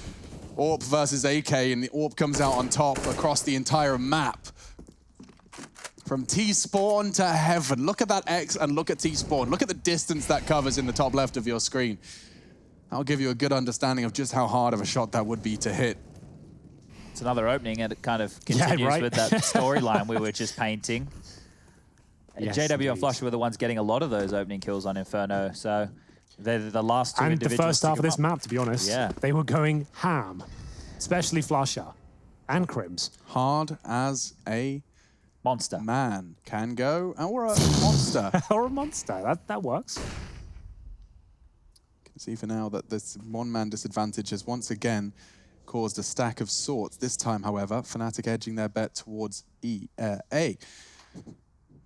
AWP versus AK, and the AWP comes out on top across the entire map. From T-spawn to heaven. Look at that X and look at T-spawn. Look at the distance that covers in the top left of your screen. That'll give you a good understanding of just how hard of a shot that would be to hit. It's another opening, and it kind of continues with that storyline we were just painting. Yes, JW and Flusher were the ones getting a lot of those opening kills on Inferno, so they're the last 2 and individuals. And the first half of this map, to be honest, they were going ham, especially Flusher and Crims. Hard as a monster. Man can go, or a monster. Or a monster, that works. You can see for now that this one-man disadvantage has once again caused a stack of sorts. This time, however, Fnatic edging their bet towards A.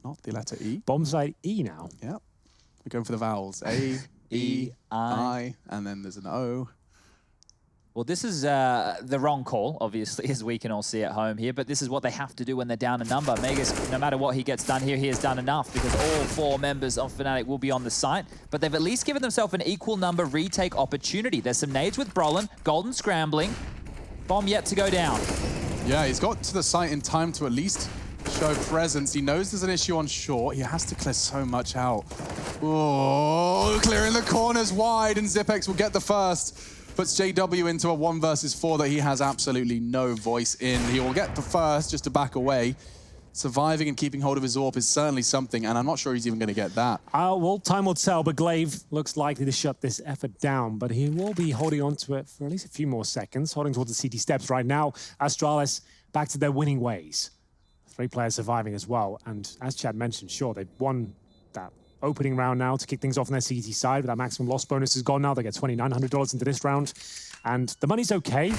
Not the letter E. Bomb side E now. Yep. We're going for the vowels. A, E, I, and then there's an O. Well, this is the wrong call, obviously, as we can all see at home here, but this is what they have to do when they're down a number. Megas, no matter what he gets done here, he has done enough because all 4 members of Fnatic will be on the site, but they've at least given themselves an equal number retake opportunity. There's some nades with Broland, Golden scrambling, bomb yet to go down. Yeah, he's got to the site in time to at least show presence. He knows there's an issue on short. He has to clear so much out. Oh, clearing the corners wide, and Zipex will get the first. Puts JW into a 1 versus 4 that he has absolutely no voice in. He will get the first just to back away. Surviving and keeping hold of his AWP is certainly something, and I'm not sure he's even going to get that. Well, time will tell, but Glaive looks likely to shut this effort down, but he will be holding on to it for at least a few more seconds, holding towards the CT steps right now. Astralis back to their winning ways. 3 players surviving as well, and as Chad mentioned, sure, they've won that opening round now to kick things off on their CT side, but that maximum loss bonus is gone now. They get $2,900 into this round, and the money's okay.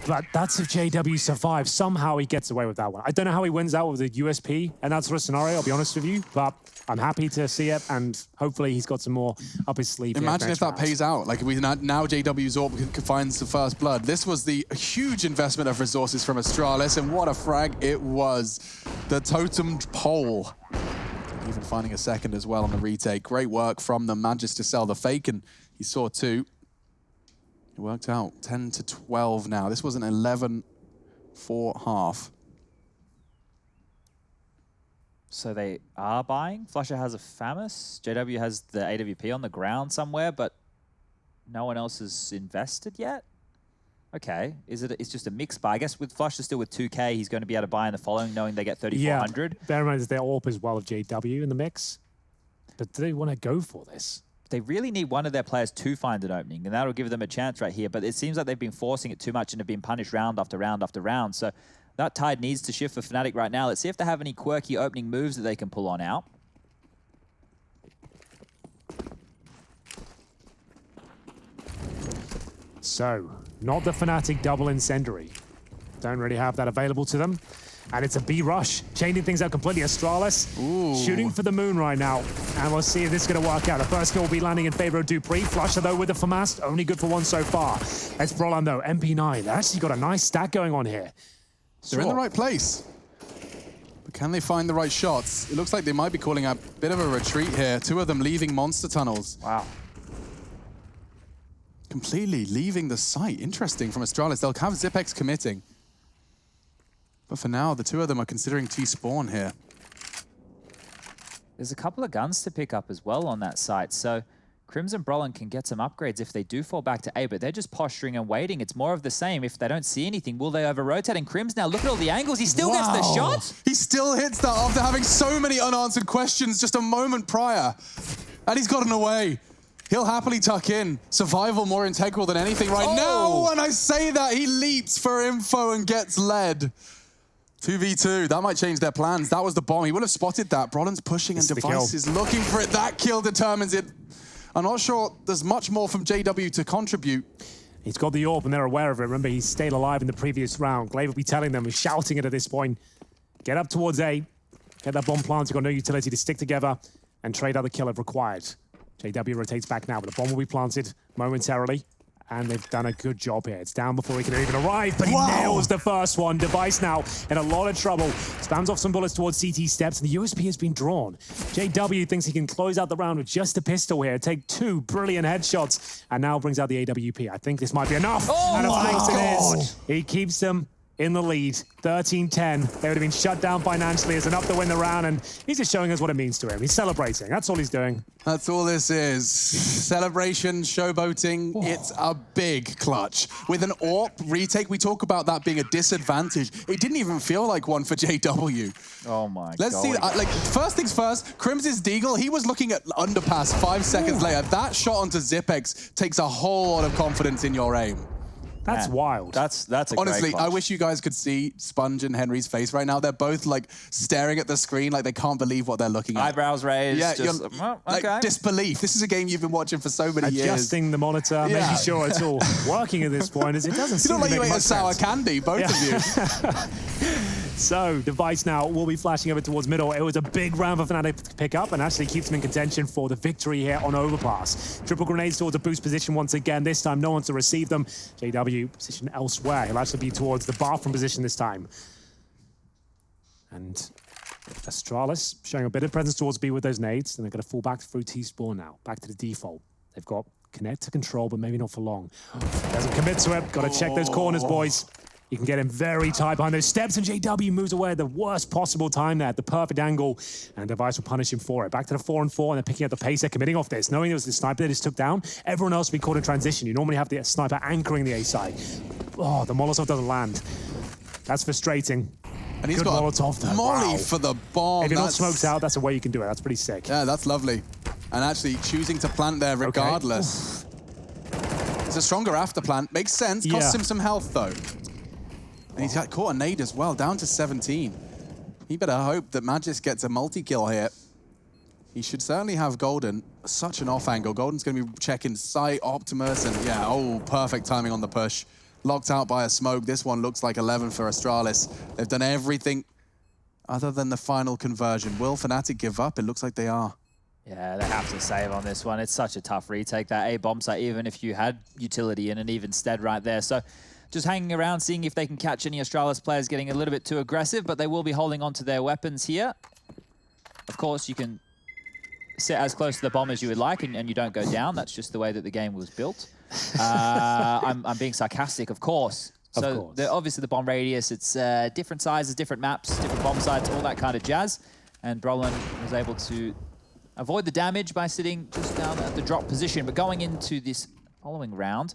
But that's if JW survives. Somehow he gets away with that one. I don't know how he wins out with the USP and that sort of scenario, I'll be honest with you, but I'm happy to see it, and hopefully he's got some more up his sleeve. Imagine if that pays out. Like, now JW's AWP finds the first blood. This was the huge investment of resources from Astralis, and what a frag it was. The totemed pole. Even finding a second as well on the retake. Great work from them. Managed to sell the fake, and he saw 2. It worked out 10 to 12 now. This was an 11-4 half. So they are buying. Flusher has a FAMAS. JW has the AWP on the ground somewhere, but no one else has invested yet? Okay. It's just a mixed buy. I guess with Flusher still with 2K, he's going to be able to buy in the following, knowing they get 3,400. Yeah, bear in mind their AWP as well of JW in the mix. But do they want to go for this? They really need one of their players to find an opening, and that'll give them a chance right here. But it seems like they've been forcing it too much and have been punished round after round after round. So that tide needs to shift for Fnatic right now. Let's see if they have any quirky opening moves that they can pull on out. So, not the Fnatic double incendiary. Don't really have that available to them. And it's a B rush, changing things out completely. Astralis shooting for the moon right now. And we'll see if this is going to work out. The first kill will be landing in favor of dupreeh. Flusher, though, with the FAMAS. Only good for 1 so far. It's Brolan, though. MP9. They actually got a nice stack going on here. They're in the right place. But can they find the right shots? It looks like they might be calling a bit of a retreat here. 2 of them leaving monster tunnels. Wow. Completely leaving the site. Interesting from Astralis. They'll have Zipex committing. But for now, the 2 of them are considering T-spawn here. There's a couple of guns to pick up as well on that site. So Crimson Brolan can get some upgrades if they do fall back to A, but they're just posturing and waiting. It's more of the same. If they don't see anything, will they over-rotate? And Crims now, look at all the angles. He still gets the shot. He still hits that after having so many unanswered questions just a moment prior. And he's gotten away. He'll happily tuck in. Survival more integral than anything right now. When I say that, he leaps for info and gets led. 2v2, that might change their plans. That was the bomb. He would have spotted that. Brolan's pushing and Device is looking for it. That kill determines it. I'm not sure there's much more from JW to contribute. He's got the AWP and they're aware of it. Remember, he stayed alive in the previous round. Glaive will be telling them, he's shouting it at this point. Get up towards A. Get that bomb planted. You've got no utility to stick together and trade out the kill if required. JW rotates back now, but the bomb will be planted momentarily. And they've done a good job here. It's down before he can even arrive, but he nails the first one. Device now in a lot of trouble. Spams off some bullets towards CT steps, and the USP has been drawn. JW thinks he can close out the round with just a pistol here, take 2 brilliant headshots, and now brings out the AWP. I think this might be enough. And of course it is. He keeps them in the lead, 13-10. They would have been shut down financially as enough to win the round, and he's just showing us what it means to him. He's celebrating. That's all he's doing. That's all this is. Celebration, showboating. It's a big clutch. With an AWP retake, we talk about that being a disadvantage. It didn't even feel like one for JW. Oh my God. Let's see. Like, first things first, Crims's Deagle, he was looking at Underpass 5 seconds later. That shot onto Zipex takes a whole lot of confidence in your aim. That's wild. That's a Honestly, great I wish you guys could see Sponge and Henry's face right now. They're both like staring at the screen like they can't believe what they're looking at. Eyebrows raised. Yeah, just, like disbelief. This is a game you've been watching for so many years. Adjusting the monitor, making sure it's all working at this point. As it doesn't seem you look to like make you ate much a sour sense. candy, both of you. So, Device now will be flashing over towards middle. It was a big round for Fnatic to pick up and actually keeps them in contention for the victory here on Overpass. Triple grenades towards a boost position once again. This time, no one to receive them. JW position elsewhere. He'll actually be towards the bathroom position this time. And Astralis showing a bit of presence towards B with those nades, and they're going to fall back through T-spawn now, back to the default. They've got connect to control, but maybe not for long. Doesn't commit to it. Got to check those corners, boys. You can get him very tight behind those steps, and JW moves away at the worst possible time there, at the perfect angle, and Device will punish him for it. Back to the 4-on-4, and they're picking up the pace. They're committing off this, knowing it was the sniper that just took down. Everyone else will be caught in transition. You normally have the sniper anchoring the A side. Oh, the Molotov doesn't land. That's frustrating. And he's Good got Molotov a there. molly Wow. for the bomb. If you're not smoked out, that's a way you can do it. That's pretty sick. Yeah, that's lovely. And actually choosing to plant there regardless. It's a stronger after plant. Makes sense. Costs him some health, though. And he's got caught a nade as well, down to 17. He better hope that Magis gets a multi-kill here. He should certainly have Golden. Such an off angle. Golden's going to be checking sight, Optimus, and yeah, oh, perfect timing on the push. Locked out by a smoke. This one looks like 11 for Astralis. They've done everything other than the final conversion. Will Fnatic give up? It looks like they are. Yeah, they have to save on this one. It's such a tough retake, that A-bomb site, even if you had utility in an even stead right there. So just hanging around, seeing if they can catch any Astralis players getting a little bit too aggressive, but they will be holding on to their weapons here. Of course, you can sit as close to the bomb as you would like, and you don't go down. That's just the way that the game was built. I'm being sarcastic, of course. So obviously the bomb radius, it's different sizes, different maps, different bomb sites, all that kind of jazz. And Brolin was able to avoid the damage by sitting just down at the drop position. But going into this following round,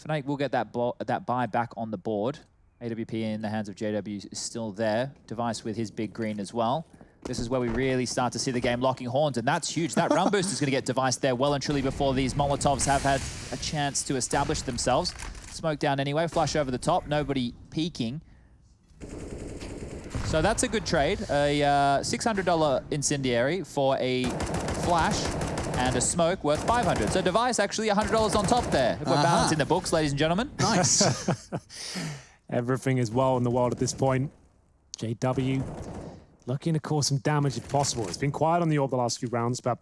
Fnatic will get that buy back on the board. AWP in the hands of JW is still there. Device with his big green as well. This is where we really start to see the game locking horns, and that's huge. That run boost is going to get Device there well and truly before these Molotovs have had a chance to establish themselves. Smoke down anyway, flush over the top, nobody peeking. So that's a good trade. A $600 incendiary for a flash and a smoke worth 500. So Device actually $100 on top there. We've got balance in the books, ladies and gentlemen. Nice. Everything is well in the world at this point. JW looking to cause some damage if possible. It's been quiet on the orb the last few rounds, but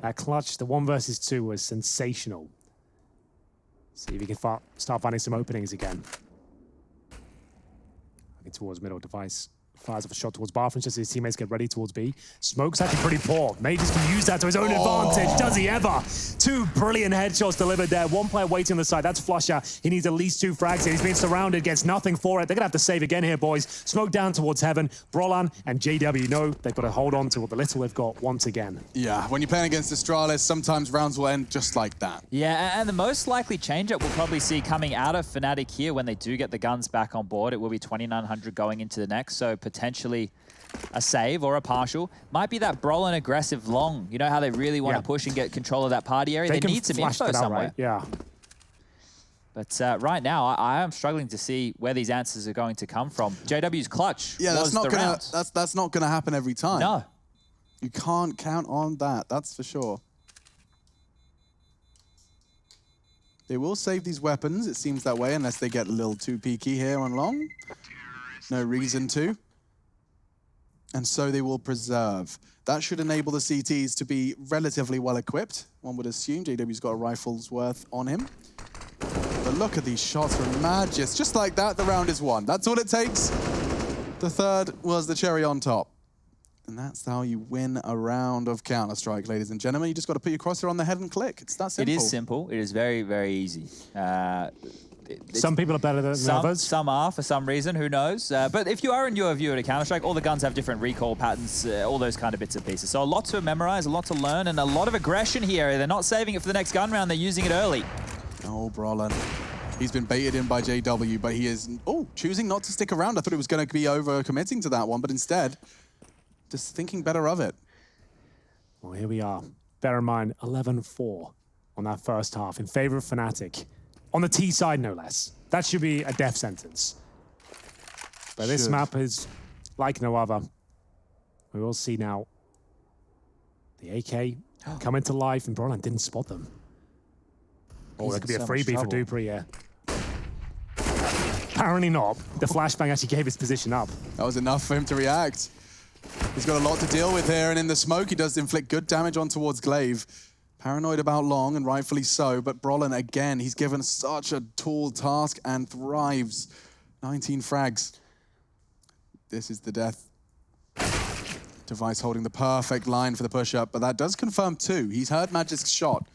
that clutch, the 1 versus 2, was sensational. See if he can start finding some openings again. Looking towards middle. Device fires off a shot towards Bathroom just as his teammates get ready towards B. Smoke's actually pretty poor. Majors can use that to his own advantage. Does he ever? 2 brilliant headshots delivered there. 1 player waiting on the side. That's Flusher. He needs at least 2 frags here. He's being surrounded, gets nothing for it. They're going to have to save again here, boys. Smoke down towards Heaven. Brolan and JW know they've got to hold on to what the little they've got once again. Yeah, when you're playing against Astralis, sometimes rounds will end just like that. Yeah, and the most likely change-up we'll probably see coming out of Fnatic here when they do get the guns back on board. It will be 2,900 going into the next, so potentially a save or a partial. Might be that Brolin aggressive long. You know how they really want to push and get control of that party area? They need some info somewhere. Right? Yeah. But right now, I am struggling to see where these answers are going to come from. JW's clutch was the round. That's not gonna happen every time. No. You can't count on that, that's for sure. They will save these weapons, it seems that way, unless they get a little too peaky here on long. No reason to. And so they will preserve. That should enable the CTs to be relatively well equipped. One would assume JW's got a rifle's worth on him. But look at these shots from Magis. Just like that, the round is won. That's all it takes. The third was the cherry on top. And that's how you win a round of Counter-Strike, ladies and gentlemen. You just got to put your crosshair on the head and click. It's that simple. It is simple. It is very, very easy. Some people are better than others. Some are, for some reason, who knows. But if you are a newer viewer to Counter-Strike, all the guns have different recoil patterns, all those kind of bits and pieces. So a lot to memorize, a lot to learn, and a lot of aggression here. They're not saving it for the next gun round, they're using it early. Oh, Brolin. He's been baited in by JW, but he is choosing not to stick around. I thought he was going to be over-committing to that one, but instead, just thinking better of it. Well, here we are. Bear in mind, 11-4 on that first half in favor of Fnatic. On the T side, no less. That should be a death sentence. But this map is like no other. We will see now the AK come into life, and Brolin didn't spot them. Oh, there could be a freebie for Dupree, yeah. Apparently not. The flashbang actually gave his position up. That was enough for him to react. He's got a lot to deal with here, and in the smoke, he does inflict good damage on towards Glaive. Paranoid about long, and rightfully so, but Brolin, again, he's given such a tall task and thrives. 19 frags. This is the death. Device holding the perfect line for the push-up, but that does confirm 2. He's heard Magic's shot.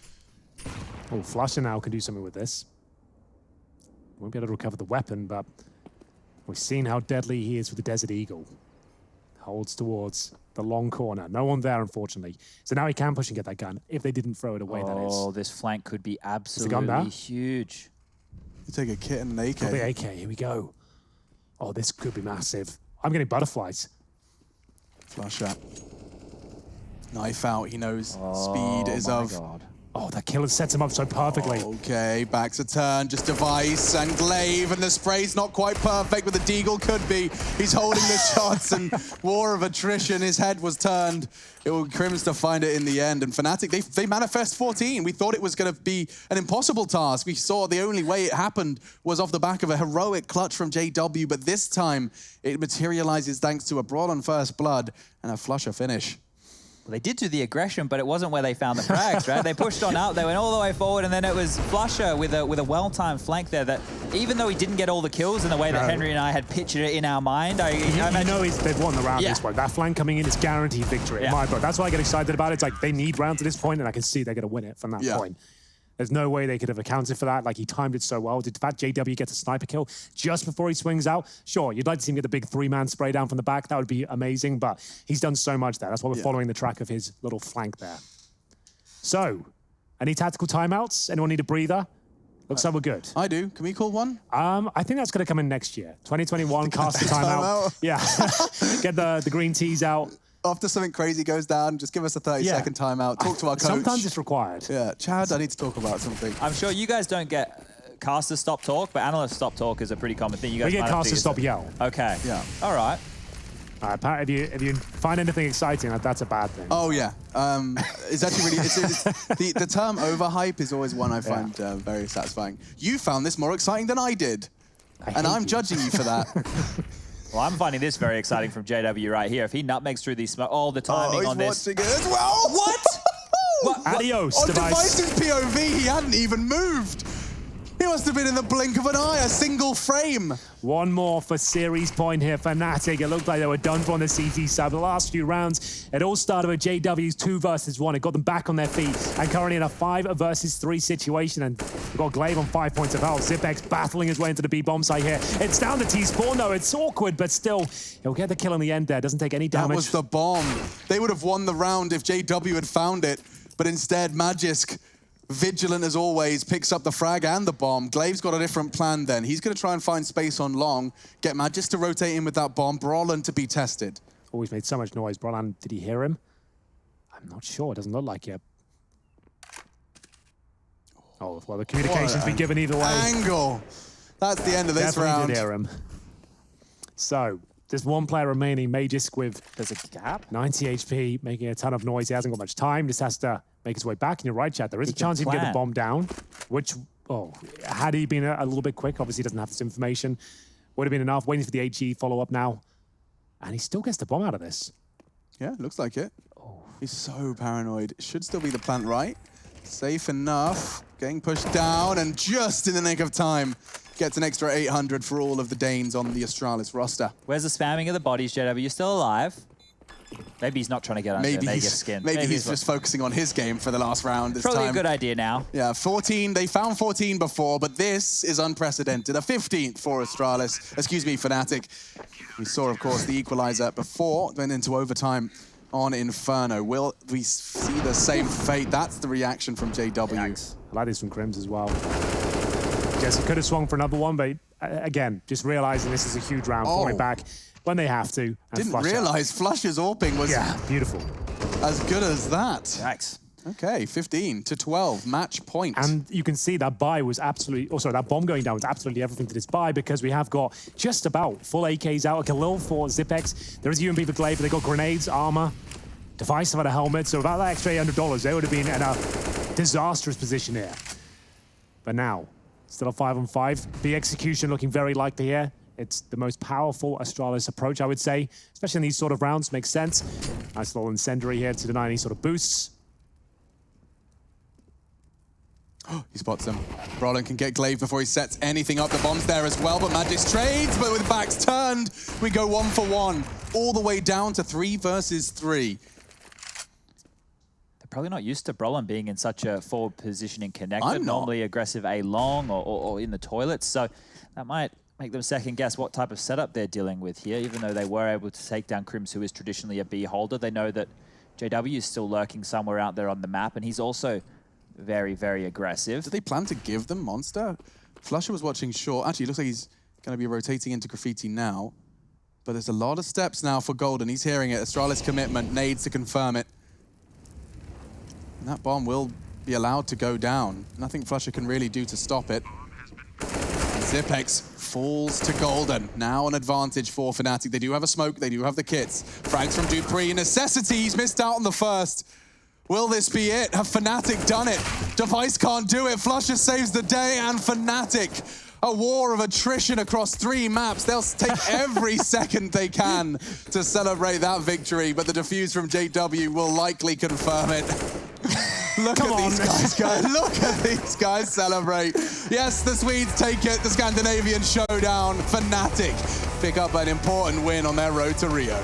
Oh, Flusher now can do something with this. Won't be able to recover the weapon, but we've seen how deadly he is with the Desert Eagle. Holds towards the long corner. No one there, unfortunately. So now he can push and get that gun, if they didn't throw it away, that is. Oh, this flank could be absolutely huge. You take a kit and an AK. Oh, the AK, here we go. Oh, this could be massive. I'm getting butterflies. Flush shot. Knife out, he knows speed is of. God. Oh, that killer sets him up so perfectly. Okay, back to turn, just Device and Glaive, and the spray's not quite perfect, but the Deagle could be. He's holding the shots, and war of attrition, his head was turned. It will Crims to find it in the end, and Fnatic, they manifest 14. We thought it was going to be an impossible task. We saw the only way it happened was off the back of a heroic clutch from JW, but this time it materializes thanks to a brawl on first blood and a flusher finish. Well, they did do the aggression, but it wasn't where they found the frags, right? They pushed on out, they went all the way forward, and then it was Flusher with a well-timed flank there that, even though he didn't get all the kills in the way that Henry and I had pictured it in our mind, I know they've won the round this point. That flank coming in is guaranteed victory in my book. That's why I get excited about it. It's like they need rounds at this point, and I can see they're going to win it from that point. There's no way they could have accounted for that. Like, he timed it so well. Did that JW get a sniper kill just before he swings out? Sure, you'd like to see him get the big 3-man spray down from the back. That would be amazing, but he's done so much there. That's why we're following the track of his little flank there. So, any tactical timeouts? Anyone need a breather? Looks like we're good. I do. Can we call one? I think that's going to come in next year. 2021, cast the timeout. Yeah. Get the green teas out. After something crazy goes down, just give us a 30-second timeout. Talk to our coach. Sometimes it's required. Yeah, Chad, I need to talk about something. I'm sure you guys don't get caster stop talk, but analyst stop talk is a pretty common thing. You guys we get caster stop yell. Okay. Yeah. All right. Pat, if you find anything exciting, that's a bad thing. Oh yeah, it's actually really the term overhype is always one I find very satisfying. You found this more exciting than I did, and I'm judging you for that. Well, I'm finding this very exciting from JW right here. If he nutmegs through these smoke, the timing on this. He's watching it as well. What? Adios, On Device. Device's POV, he hadn't even moved. He must have been in the blink of an eye, a single frame. One more for series point here for Fnatic. It looked like they were done for on the CT side. The last few rounds, it all started with JW's 2 versus 1. It got them back on their feet, and currently in a 5 versus 3 situation. And we've got Glaive on 5 points of health. Zipex battling his way into the B-bomb site here. It's down to T-Spawn, though. It's awkward, but still, he'll get the kill in the end there. Doesn't take any damage. That was the bomb. They would have won the round if JW had found it, but instead, Magisk, vigilant as always, picks up the frag and the bomb. Glaive's got a different plan then. He's going to try and find space on long, get Magisk to rotate in with that bomb, Brolin to be tested. Always made so much noise. Brolin, did he hear him? I'm not sure. It doesn't look like it. Oh, well, the communication's been given either way. Angle. That's the end of this round. Did hear him. So, there's one player remaining, Magisk with There's a gap. 90 HP, making a ton of noise. He hasn't got much time. Just has to make his way back. And you're right, Chad. There is a chance he can get the bomb down, which, had he been a little bit quick, obviously he doesn't have this information, would have been enough. Waiting for the HE follow-up now. And he still gets the bomb out of this. Yeah, looks like it. He's so paranoid. Should still be the plant right. Safe enough. Getting pushed down, and just in the nick of time, gets an extra 800 for all of the Danes on the Astralis roster. Where's the spamming of the bodies, JW? You're still alive. Maybe he's not trying to get under Vegas skin. Maybe he's just focusing on his game for the last round this Probably time. a good idea now. Yeah, 14. They found 14 before, but this is unprecedented. A 15th for Astralis. Excuse me, Fnatic. We saw, of course, the equalizer before, went into overtime on Inferno. Will we see the same fate? That's the reaction from JW. I like this from Crims as well. Guess he could have swung for another one, but again, just realizing this is a huge round, falling back when they have to. Didn't realize Flush's AWPing was beautiful. As good as that. Yikes. Okay, 15-12, match point. And you can see that buy was absolutely, that bomb going down was absolutely everything to this buy, because we have got just about full AKs out. A Khalil for Zipex. There is a UMP for Glaive, but they got grenades, armor, Device had a helmet, so without that extra $800, they would have been in a disastrous position here. But now, still a 5-on-5. The execution looking very likely here. It's the most powerful Astralis approach, I would say, especially in these sort of rounds. Makes sense. Nice little incendiary here to deny any sort of boosts. He spots him. Brolin can get Glaive before he sets anything up. The bomb's there as well, but Magisk trades, but with backs turned, we go 1-for-1, all the way down to 3 versus 3. They're probably not used to Brolin being in such a forward positioning connector. I'm not. Normally aggressive A long or in the toilets. So that might make them second guess what type of setup they're dealing with here. Even though they were able to take down Crims, who is traditionally a B holder, they know that JW is still lurking somewhere out there on the map, and he's also very, very aggressive. Do they plan to give them Monster? Flusher was watching short. Actually, it looks like he's going to be rotating into Graffiti now. But there's a lot of steps now for Golden. He's hearing it. Astralis commitment, nades to confirm it. And that bomb will be allowed to go down. Nothing Flusher can really do to stop it. Zipex falls to Golden. Now an advantage for Fnatic. They do have a smoke, they do have the kits. Frags from Dupree. Necessity, he's missed out on the first. Will this be it? Have Fnatic done it? Device can't do it. Flusher saves the day, and Fnatic, a war of attrition across 3 maps. They'll take every second they can to celebrate that victory, but the defuse from JW will likely confirm it. Look at these guys. Look at these guys celebrate. Yes, the Swedes take it. The Scandinavian showdown. Fnatic pick up an important win on their road to Rio.